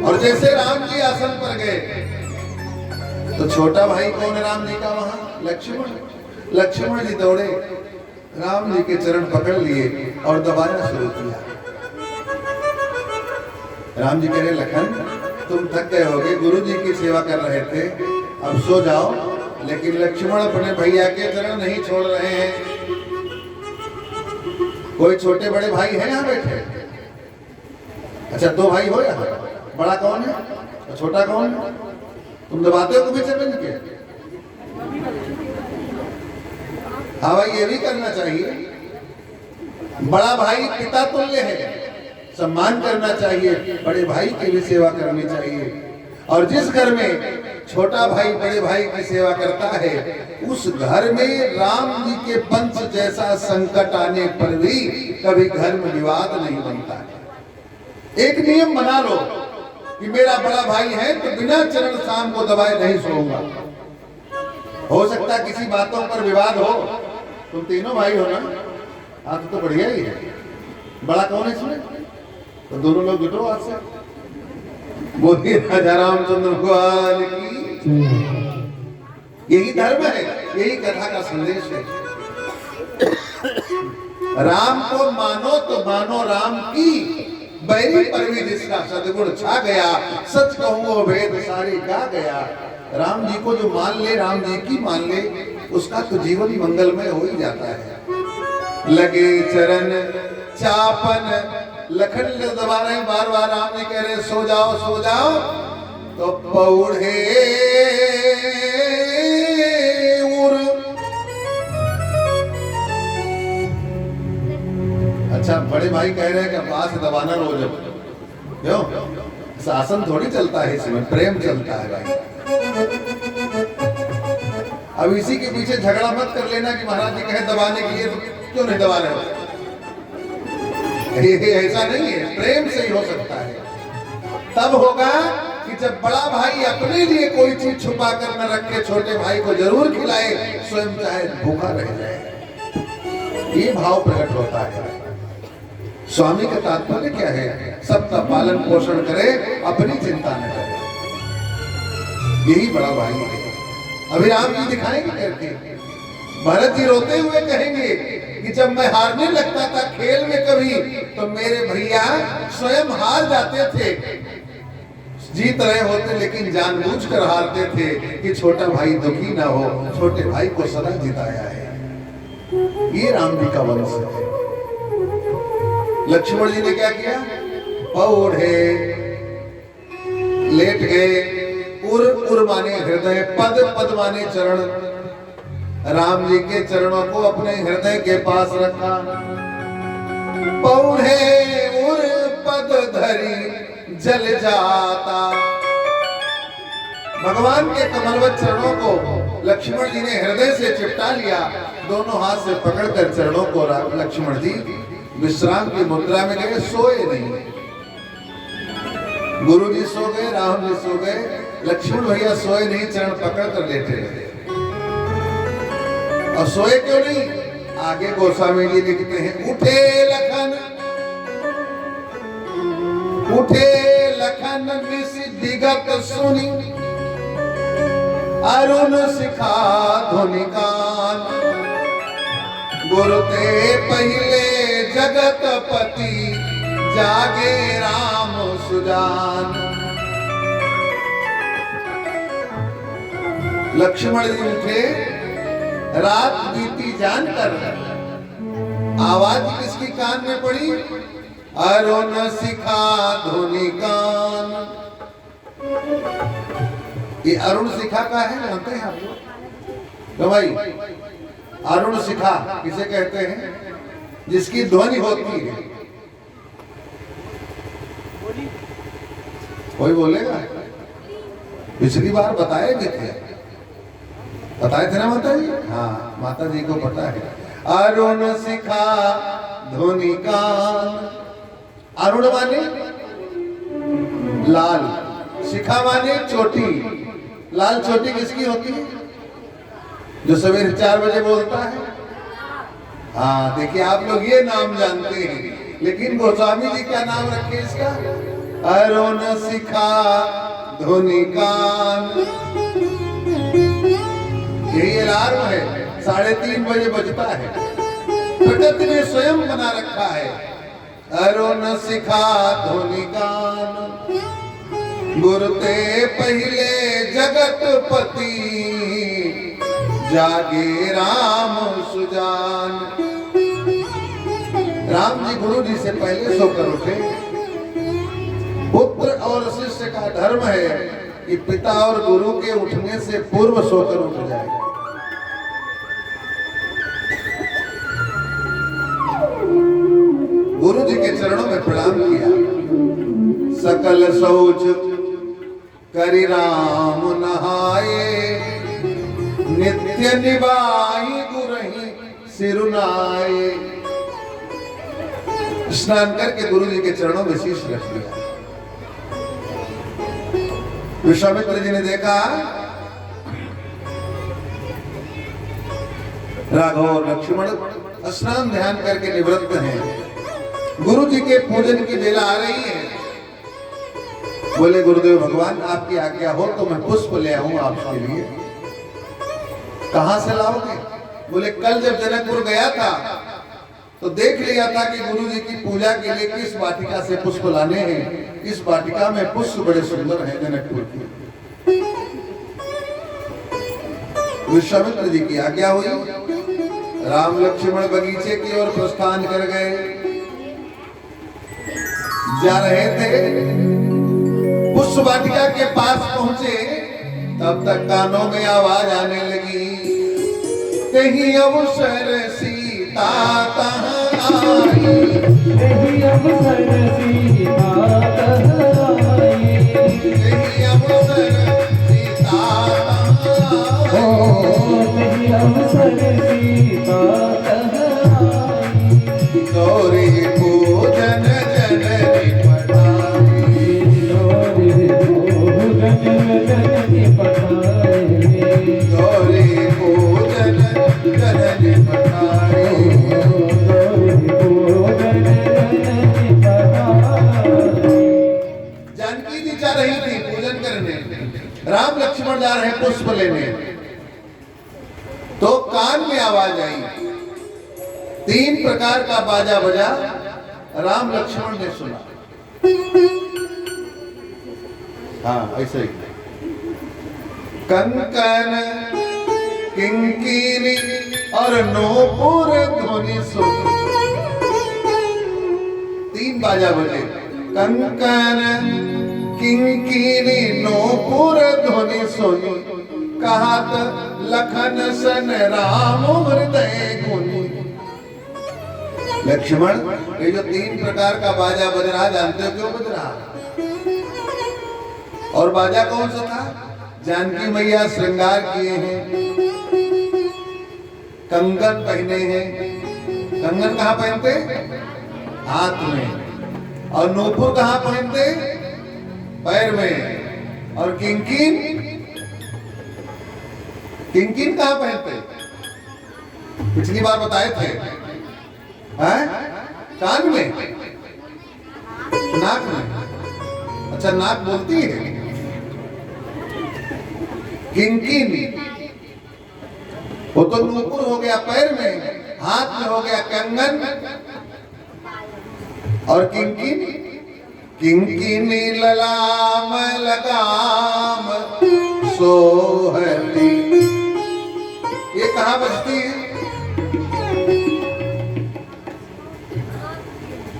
और जैसे राम जी आसन पर गए तो छोटा भाई कौन है राम जी का वहां? लक्ष्मण। लक्ष्मण जी दौड़े, राम जी के चरण पकड़ लिए और दबाना शुरू किया। राम जी कह रहे, लखन तुम थक गए होगे, गुरु जी की सेवा कर रहे थे, अब सो जाओ। लेकिन लक्ष्मण अपने भैया के चरण नहीं छोड़ रहे हैं। कोई छोटे बड़े भाई हैं यहाँ बैठे? अच्छा, 2 भाई हो यहाँ? बड़ा कौन है और छोटा कौन है? तुम दबाते हो कभी चरण के? हाँ भाई, ये भी करना चाहिए। बड़ा भाई पिता तुल्य है, सम्मान करना चाहिए। बड़े भाई की भी सेवा करनी चाहिए। और जिस घर में छोटा भाई बड़े भाई की सेवा करता है उस घर में राम जी के वंश जैसा संकट आने पर भी कभी घर में विवाद नहीं बनता है। एक नियम बना लो कि मेरा बड़ा भाई है तो बिना चरण शाम को दबाए नहीं सोऊंगा। हो सकता है किसी बातों पर विवाद हो। तुम तीनों भाई हो ना? हाँ, तो बढ़िया ही है। बड़ा कौन है इसमें? तो दोनों लोग जुटो आज से। बोलिए राजा रामचंद्र भगवान की। यही धर्म है, यही कथा का संदेश है। राम को मानो तो मानो राम की, बैरी पर भी जिसका सद्गुण छा गया, सच कहूँ भेद सारे गा गया। राम जी को जो मान ले, राम जी की मान ले, उसका तो जीवन मंगलमय हो ही जाता है। लगे चरण चापन, लखन दबा रहे बार बार, राम जी कह रहे सो जाओ सो जाओ, तो पौड़े उर। अच्छा, बड़े भाई कह रहे हैं कि पास दबाना रोज। क्यों? शासन थोड़ी चलता है, इसमें प्रेम चलता है भाई। अब इसी के पीछे झगड़ा मत कर लेना कि महाराज जी कहे दबाने के लिए, तो क्यों नहीं दबा रहे हो? ऐसा नहीं है, प्रेम से ही हो सकता है। तब होगा कि जब बड़ा भाई अपने लिए कोई चीज छुपा कर न रखे, छोटे भाई को जरूर खिलाए, स्वयं चाहे भूखा रह जाए। ये भाव प्रकट होता है। स्वामी का तात्पर्य क्या है? सबका पालन पोषण करे, अपनी चिंता न करे। यही बड़ा भाई है। अभी राम जी दिखाएंगे करके। भरत जी रोते हुए कहेंगे कि जब मैं हारने लगता था खेल में कभी, तो मेरे भैया स्वयं हार जाते थे। जीत रहे होते लेकिन जानबूझकर हारते थे कि छोटा भाई दुखी ना हो, छोटे भाई को सदा जिताया है। ये राम जी का वंश है। लक्ष्मण जी ने क्या किया? पौढ़े लेट गए। उर उर माने हृदय, पद पद माने चरण। राम जी के चरणों को अपने हृदय के पास रखा। पौढ़े उर पद धरी जल जाता। भगवान के कमलवत चरणों को लक्ष्मण जी ने हृदय से चिपटा लिया। दोनों हाथ से पकड़कर चरणों को लक्ष्मण जी विश्राम की मुद्रा में गए, सोए नहीं। गुरु जी सो गए, राम जी सो गए, लक्ष्मण भैया सोए नहीं, चरण पकड़ कर लेटे रहे। और सोए क्यों नहीं? आगे गोस्वामी जी लिखते हैं, उठे लखन विगत सुनी, अरुण सिखा धुनि कान, गुरु ते पहिले जगत पति, जागे राम सुजान। लक्ष्मण जी उठे, रात बीती जानकर, आवाज किसकी कान में पड़ी? अरुण सिखा धुनि कान। ये अरुण शिखा का है, जानते हैं आप लोग? तो भाई अरुण शिखा किसे कहते हैं? जिसकी ध्वनि होती है। कोई बोलेगा? पिछली बार बताए भी थे, बताए थे ना माता जी? हाँ, माता जी को पता है। अरुण शिखा ध्वनि कान। अरुण माने लाल, शिखा माने चोटी। लाल चोटी किसकी होती है? जो सवेरे 4 बजे बोलता है। हाँ, देखिए आप लोग ये नाम जानते हैं, लेकिन गोस्वामी जी क्या नाम रखे इसका? अरुण शिखा ध्वनि कान। यही अलार्म है, 3:30 बजे बजता है। प्रकृति ने स्वयं बना रखा है, अरुण शिखा ध्वनि कान, गुरु ते पहिले जगत पति, जागे राम सुजान। राम जी गुरु जी से पहले सोकर उठे। पुत्र और शिष्य का धर्म है कि पिता और गुरु के उठने से पूर्व सोकर उठ जाए। गुरु जी के चरणों में प्रणाम किया। सकल शौच करि राम नहाए, नित्य निभाई गुरहि सिरुनाए। स्नान करके गुरु जी के चरणों में शीश रख दिया। विश्वामित्र जी ने देखा राघव और लक्ष्मण स्नान ध्यान करके निवृत्त हैं। गुरु जी के पूजन की बेला आ रही है। बोले गुरुदेव भगवान, आपकी आज्ञा हो तो मैं पुष्प ले आऊं आपके लिए। कहां से लाओगे? बोले कल जब जनकपुर गया था तो देख लिया था कि गुरु जी की पूजा के लिए किस वाटिका से पुष्प लाने हैं। इस वाटिका में पुष्प बड़े सुंदर हैं जनकपुर की। विश्वामित्र जी की आज्ञा हुई। राम लक्ष्मण बगीचे की ओर प्रस्थान कर गए। जा रहे थे, पुष्प वाटिका के पास पहुंचे, तब तक कानों में आवाज आने लगी, कहीं अवसर सीता कहाँ आई, कहीं अवसर सीता कहाँ आई, कहीं अवसर सीता कहाँ आई, कहीं अवसर सीता कहाँ आई, गौरी पूजन जननी पठाई, गौरी पूजन जननी पठाई, गौरी पूजन जननी पठाई। जानकी जी जा रही थी पूजन करने, राम लक्ष्मण जा रहे पुष्प लेने। तो कान में आवाज आई, 3 प्रकार का बाजा बजा। राम लक्ष्मण ने सुना। हाँ, ऐसे ही कंकन किंकिनी और नूपुर ध्वनि सुनी। 3 बाजा बजे, कंकन किंकिनी नूपुर ध्वनि सुनी, कहत लखन सन राम हृदय गुनी। लक्ष्मण, ये जो 3 प्रकार का बाजा बज रहा, जानते हो क्यों बज रहा? और बाजा कौन सा था? जानकी मैया श्रृंगार किए हैं, कंगन पहने हैं। कंगन कहाँ पहनते? हाथ में। और नूपुर कहाँ पहनते? पैर में। और किंकिन, किंकिन कहाँ पहनते? पिछली बार बताए थे, हैं? कान में, नाक में। अच्छा, नाक बोलती है। किंकिन वो तो नूपुर हो गया पैर में, हाथ में हो गया कंगन। और किंकिन, किंकिनी ललाम लगाम सोहती, ये कहाँ बजती है?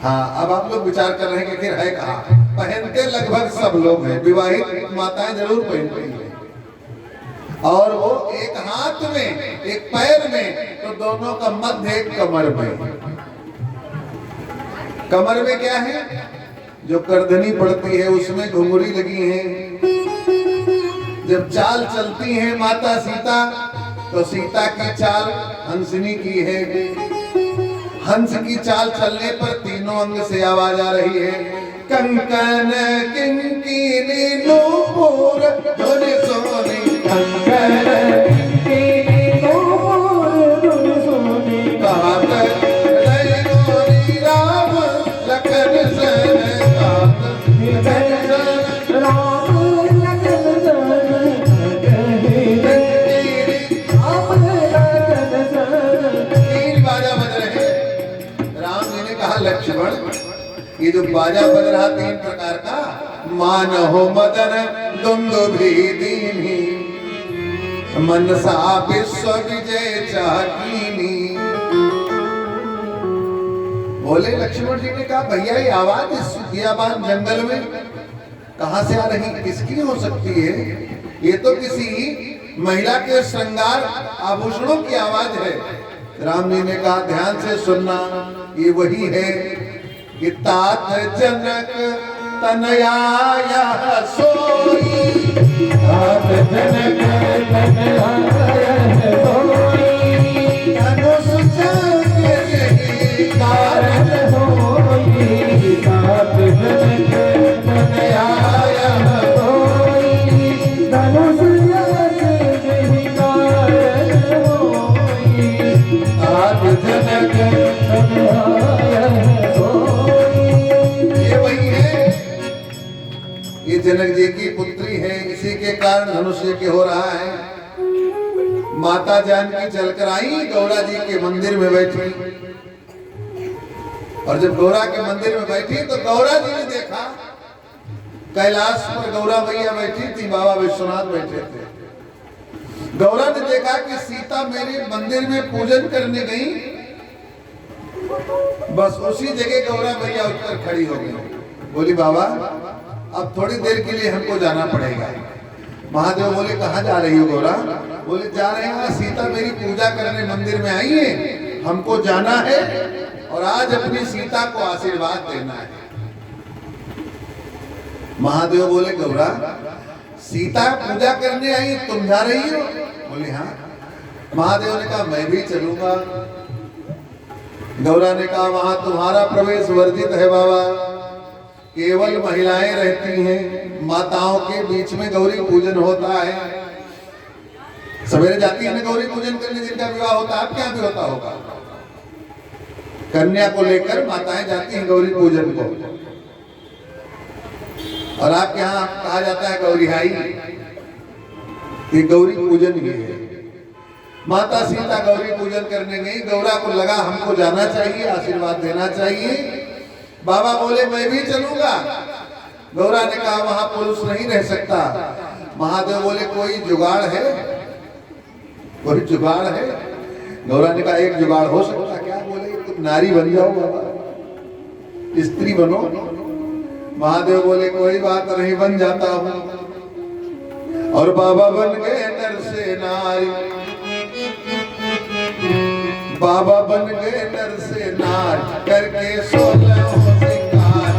हाँ, अब आप लोग विचार कर रहे हैं कि फिर है कहाँ? पहनते लगभग सब लोग हैं, विवाहित माताएं जरूर पहनती हैं। और वो एक हाथ में, एक पैर में, तो दोनों का मध्य एक कमर में। कमर में क्या है? जो करधनी पड़ती है उसमें घुंघरी लगी है। जब चाल चलती है माता सीता, तो सीता की चाल हंसनी की है। हंस की चाल चलने पर तीनों अंग से आवाज आ रही है, कंकन किंकिनी नूपुर धुन सोनी, कंकन किंकिनी नूपुर धुन सोनी, कात दैनोरी राम लखन सन, कात दैनोरी राम लखन सन, तीन बाजा बज रहे। राम जी ने कहा, लक्ष्मण, ये जो बाजा बज रहा तीन प्रकार का, मान हो मदन दुंदुभि दीनी, मनसा विश्व विजय चाकीनी। बोले लक्ष्मण जी ने कहा, भैया ये आवाज इस बियाबान जंगल में कहां से आ रही, किसकी हो सकती है? ये तो किसी महिला के श्रृंगार आभूषणों की आवाज है। राम जी ने कहा, ध्यान से सुनना, ये वही है कि तात जनक तनया सोई, तात जनक तनया सोई, धनुष के यही कारण होई, तात जनक तनया सोई, धनुष के यही कारण होई, तात जनक तनया। जनक जी की पुत्री है, इसी के कारण धनुष यज्ञ हो रहा है। माता जानकी चलकर आई, गौरा जी के मंदिर में बैठी। और जब गौरा के मंदिर में बैठी तो गौरा जी ने देखा कैलाश पर गौरा मैया बैठी थी, बाबा विश्वनाथ बैठे थे। गौरा ने देखा कि सीता मेरे मंदिर में पूजन करने गई, बस उसी जगह गौरा मैया उठकर खड़ी हो गई। बोली, बाबा अब थोड़ी देर के लिए हमको जाना पड़ेगा। महादेव बोले, कहाँ जा रही हो गौरा? बोले, जा रहे हैं, सीता मेरी पूजा करने मंदिर में आई है, हमको जाना है और आज अपनी सीता को आशीर्वाद देना है। महादेव बोले, गौरा सीता पूजा करने आई, तुम जा रही हो? बोले, हाँ। महादेव ने कहा, मैं भी चलूंगा। गौरा ने कहा, वहां तुम्हारा प्रवेश वर्जित है बाबा, केवल महिलाएं रहती हैं, माताओं के बीच में गौरी पूजन होता है। सवेरे जाती है ना गौरी पूजन करने, जिनका विवाह होता है, आपके यहाँ भी होता होगा। कन्या को लेकर माताएं जाती हैं गौरी पूजन को, और आपके यहाँ कहा जाता है गौरीहाई। ये गौरी पूजन ही है। माता सीता गौरी पूजन करने गई, गौरा को लगा हमको जाना चाहिए, आशीर्वाद देना चाहिए। बाबा बोले, मैं भी चलूंगा। गौरा ने कहा, वहां पुरुष नहीं रह सकता। महादेव बोले, कोई जुगाड़ है? कोई जुगाड़ है? गौरा ने कहा, एक जुगाड़ हो सकता। क्या? बोले, तुम नारी बन जाओ बाबा, स्त्री बनो। महादेव बोले, कोई बात नहीं, बन जाता हूं। और बाबा बन गए नर से नारी, बाबा बन गए नर से नार, करके 16 सिंगार।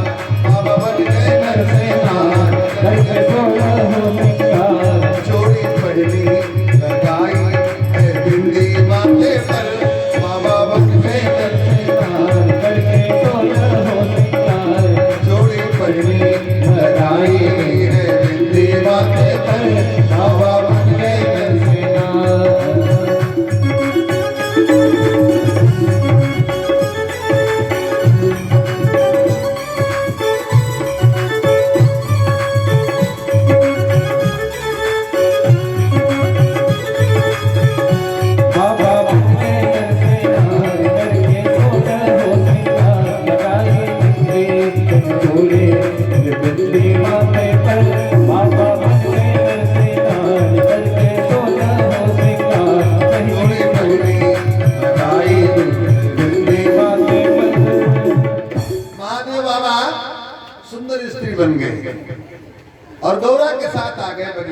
बाबा बन गए नर से नार, करके 16 सिंगार। चोरी पहनी लगाई है बिंदी माथे पर, बाबा बन गए नर से नार, करके 16 सिंगार। चोरी पहनी लगाई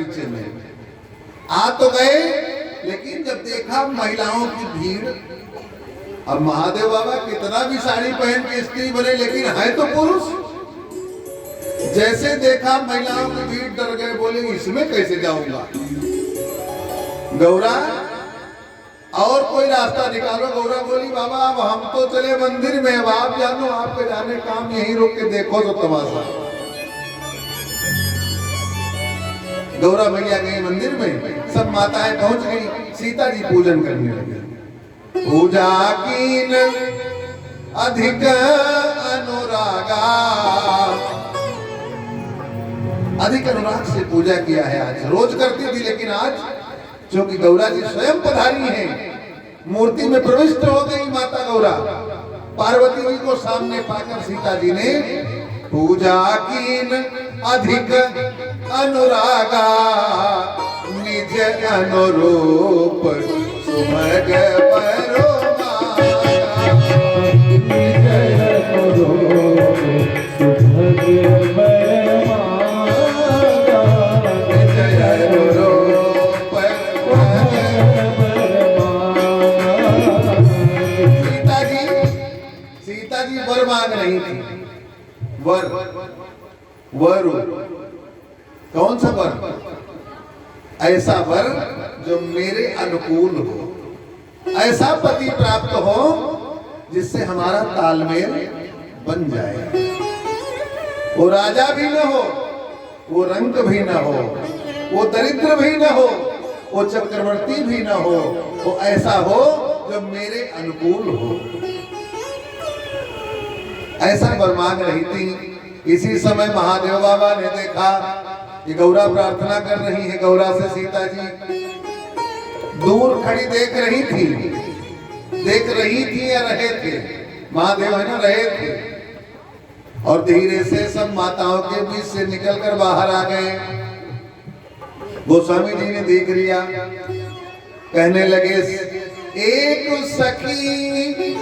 बगीचे में। आ तो गए, लेकिन जब देखा महिलाओं की भीड़, अब महादेव बाबा कितना भी साड़ी पहन के स्त्री बने लेकिन है तो पुरुष। जैसे देखा महिलाओं की भीड़, डर गए, बोले इसमें कैसे जाऊंगा। गौरा और कोई रास्ता निकालो। गौरा बोली बाबा अब हम तो चले मंदिर में, अब आप जानो, आपके जाने काम यहीं रोक के देखो तो तमाशा। गौरा मैया गई मंदिर में, सब माताएं पहुंच गई, सीता जी पूजन करने लगी। पूजा कीन अधिक अनुरागा, अधिक अनुराग से पूजा किया है। आज रोज करती थी लेकिन आज क्योंकि गौरा जी स्वयं पधारी हैं, मूर्ति में प्रविष्ट हो गई माता गौरा। पार्वती जी को सामने पाकर सीता जी ने पूजा कीन अधिक अनुरागा, निज अनुरूप सुभग परो मागा। निज अनुरूप सुभग परो मागा। निज अनुरूप सीता जी वर मांग रही थी। वर कौन सा वर? ऐसा वर जो मेरे अनुकूल हो, ऐसा पति प्राप्त हो जिससे हमारा तालमेल बन जाए। वो राजा भी न हो, वो रंक भी न हो, वो दरिद्र भी न हो, वो चक्रवर्ती भी न हो, वो ऐसा हो जो मेरे अनुकूल हो। ऐसा वर मांग रही थी। इसी समय महादेव बाबा ने देखा कि गौरा प्रार्थना कर रही है। गौरा से सीता जी दूर खड़ी देख रही थी या रहे थे? महादेव है ना, रहे थे। और धीरे से सब माताओं के बीच से निकलकर बाहर आ गए। गोस्वामी जी ने देख लिया, कहने लगे एक सखी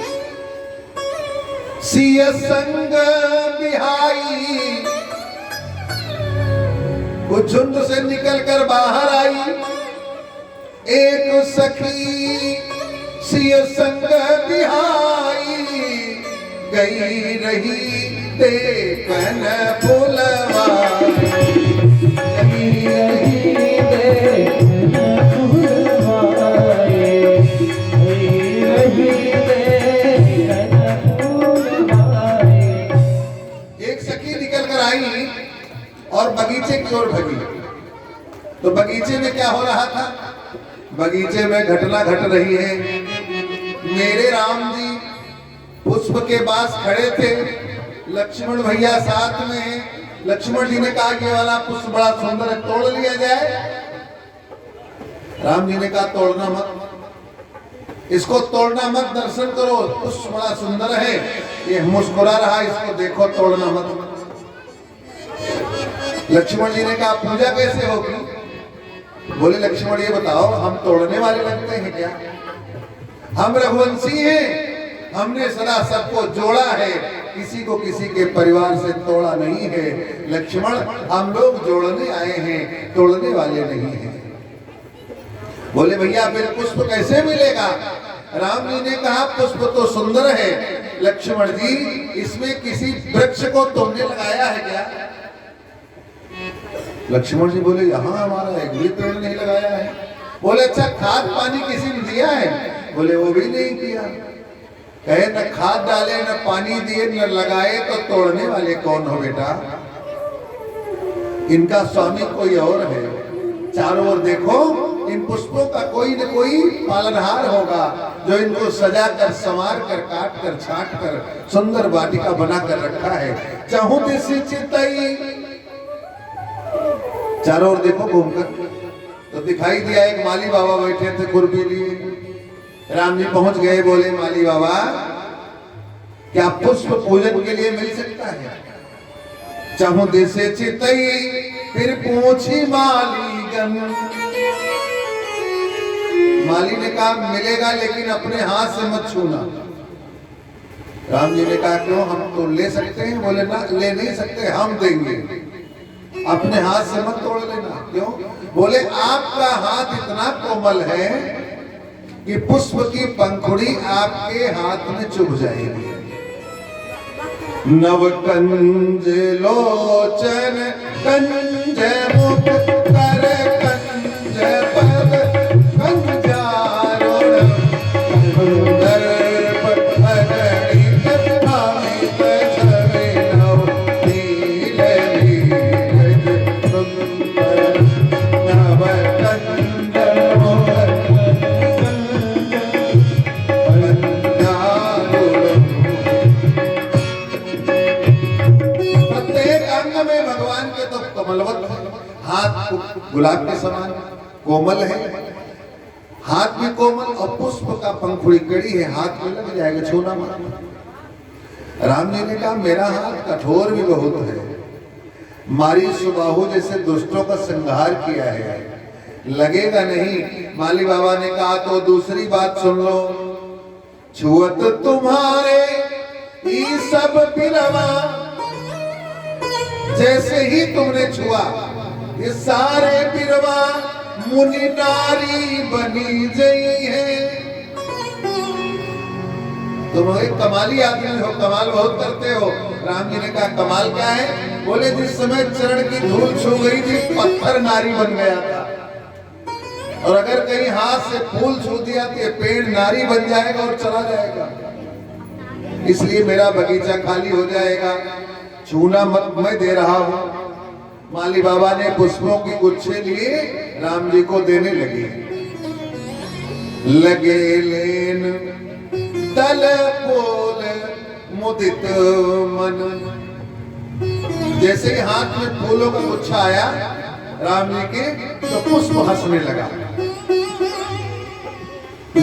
सिय संग बिहाई, कुछ झुंड से निकलकर बाहर आई। एक सखी सिय संग बिहाई, गई रही देखन फुलवाई। गई रही देखन फुलवाई, गई रही देखन फुलवाई। एक सखी निकल कर आई और बगीचे की ओर भगी। तो बगीचे में क्या हो रहा था? बगीचे में घटना घट रही है। मेरे राम जी पुष्प के पास खड़े थे, लक्ष्मण भैया साथ में हैं। लक्ष्मण जी ने कहा कि वाला पुष्प बड़ा सुंदर है, तोड़ लिया जाए। राम जी ने कहा तोड़ना मत, इसको तोड़ना मत, दर्शन करो, पुष्प बड़ा सुंदर है। ये मुस्कुरा रहा, इसको देखो, तोड़ना मत। लक्ष्मण जी ने कहा पूजा कैसे होगी? बोले लक्ष्मण ये बताओ, हम तोड़ने वाले लगते हैं क्या? हम रघुवंशी हैं, हमने सदा सबको जोड़ा है, किसी को किसी के परिवार से तोड़ा नहीं है। लक्ष्मण हम लोग जोड़ने आए हैं, तोड़ने वाले नहीं हैं। बोले भैया फिर पुष्प कैसे मिलेगा? राम जी ने कहा पुष्प तो सुंदर है, लक्ष्मण जी इसमें किसी वृक्ष को तुमने लगाया है क्या? लक्ष्मण जी बोले यहाँ हमारा एक भी पेड़ नहीं लगाया है। बोले अच्छा खाद पानी किसी ने दिया है? बोले वो भी नहीं किया। कहे न खाद डाले न पानी दिए न लगाए तो तोड़ने वाले कौन हो बेटा? इनका स्वामी कोई और है। चारों ओर देखो, इन पुष्पों का कोई न कोई पालनहार होगा जो इनको सजा कर, संवार कर, काट कर, छाट कर सुंदर वाटिका बना कर रखा है। चाहूं दिसी चितई, चारों ओर देखो घूमकर तो दिखाई दिया एक माली बाबा बैठे थे खुरपी लिए। राम जी पहुंच गए, बोले माली बाबा क्या पुष्प पूजन के लिए मिल सकता है? चाहूं दिसे चितई फिर पूछी मालीगन। माली ने कहा मिलेगा लेकिन अपने हाथ से मत छूना। राम जी ने कहा क्यों, हम तो ले सकते हैं? बोले ना ले नहीं सकते, हम देंगे, अपने हाथ से मत तोड़ लेना। क्यों? बोले आपका हाथ इतना कोमल है कि पुष्प की पंखुड़ी आपके हाथ में चुभ जाएगी। नव कंज लोचन कंज मुख कर कंज पद कंजारुण दर्प अगणित अमित छवि नव नील नीरज सुंदर नव कंज मुख कंजारुण। प्रत्येक अंग में भगवान के तो कमलवत हाथ गुलाब के समान कोमल है, हाथ भी कोमल और पुष्प का पंखुड़ी कड़ी है, हाथ में लग जाएगा, छूना मत। राम जी ने कहा मेरा हाथ कठोर भी बहुत है, मारी सुबाहु जैसे दुष्टों का संहार किया है, लगेगा नहीं। माली बाबा ने कहा तो दूसरी बात सुन लो, छुअत तुम्हारे ये सब बिरवा, जैसे ही तुमने छुआ ये सारे बिरवा मुनि नारी बनी गई है। तुम एक कमाली आदमी हो, कमाल बहुत करते हो। राम जी ने कहा कमाल क्या है? बोले जिस समय चरण की धूल छू गई थी पत्थर नारी बन गया था, और अगर कहीं हाथ से फूल छू दिया तो ये पेड़ नारी बन जाएगा और चला जाएगा। इसलिए मेरा बगीचा खाली हो जाएगा, छूना मत, मैं दे रहा हूं। माली बाबा ने पुष्पों की गुच्छे लिए राम जी को देने लगे। लगे लेन दल बोल मुदित मन, जैसे ही हाथ में फूलों का गुच्छा आया राम जी के तो पुष्प हंसने लगा।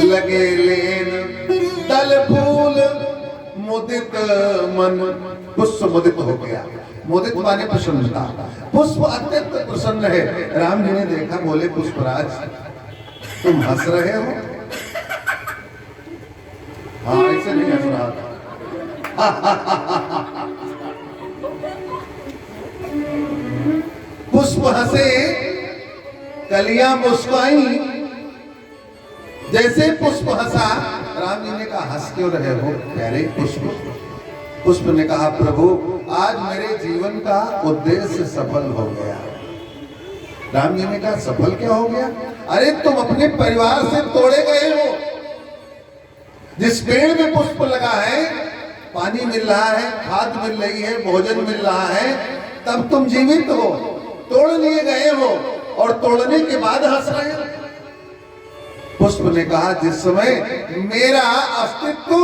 लगे लेन दल फूल मुदित मन, पुष्प मुदित हो गया। मुदित माने प्रसन्नता, पुष्प अत्यंत प्रसन्न है। राम जी ने देखा, बोले पुष्पराज तुम हंस रहे हो? हाँ ऐसे नहीं हंस रहा था। पुष्प हंसे, कलियां मुस्कुराई। जैसे पुष्प हंसा, राम जी ने कहा हंस क्यों रहे हो प्यारे पुष्प? पुष्प ने कहा प्रभु आज मेरे जीवन का उद्देश्य सफल हो गया। राम जी ने कहा सफल क्या हो गया? अरे तुम अपने परिवार से तोड़े गए हो। जिस पेड़ में पुष्प लगा है, पानी मिल रहा है, खाद मिल रही है, भोजन मिल रहा है, तब तुम जीवित हो। तोड़ लिए गए हो और तोड़ने के बाद हंस रहे हो। पुष्प ने कहा जिस समय मेरा अस्तित्व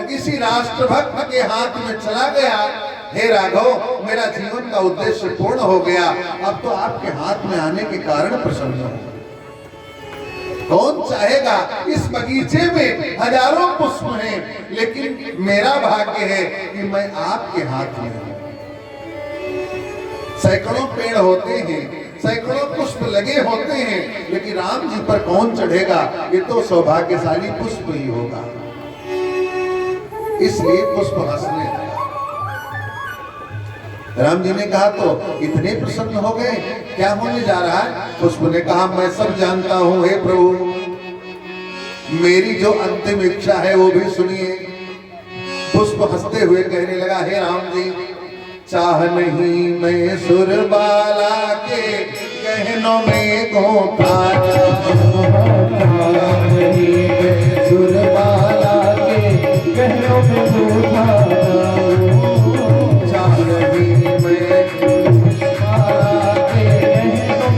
किसी राष्ट्रभक्त के हाथ में चला गया, हे राघव मेरा जीवन का उद्देश्य पूर्ण हो गया। अब तो आपके हाथ में आने के कारण प्रसन्न हो। कौन चाहेगा? इस बगीचे में हजारों पुष्प हैं, लेकिन मेरा भाग्य है कि मैं आपके हाथ में हूं। सैकड़ों पेड़ होते हैं, सैकड़ों पुष्प लगे होते हैं, लेकिन राम जी पर कौन चढ़ेगा? ये तो सौभाग्यशाली पुष्प ही होगा। इसलिए पुष्प हंसने लगा। राम जी ने कहा तो इतने प्रसन्न हो गए, क्या होने जा रहा है? पुष्प ने कहा मैं सब जानता हूं हे प्रभु, मेरी जो अंतिम इच्छा है वो भी सुनिए। पुष्प हंसते हुए कहने लगा हे राम जी, चाह नहीं मैं सुरबाला के गहनों में गोपाला, नहीं मैं सुरबाला के गहनों में गोपाला।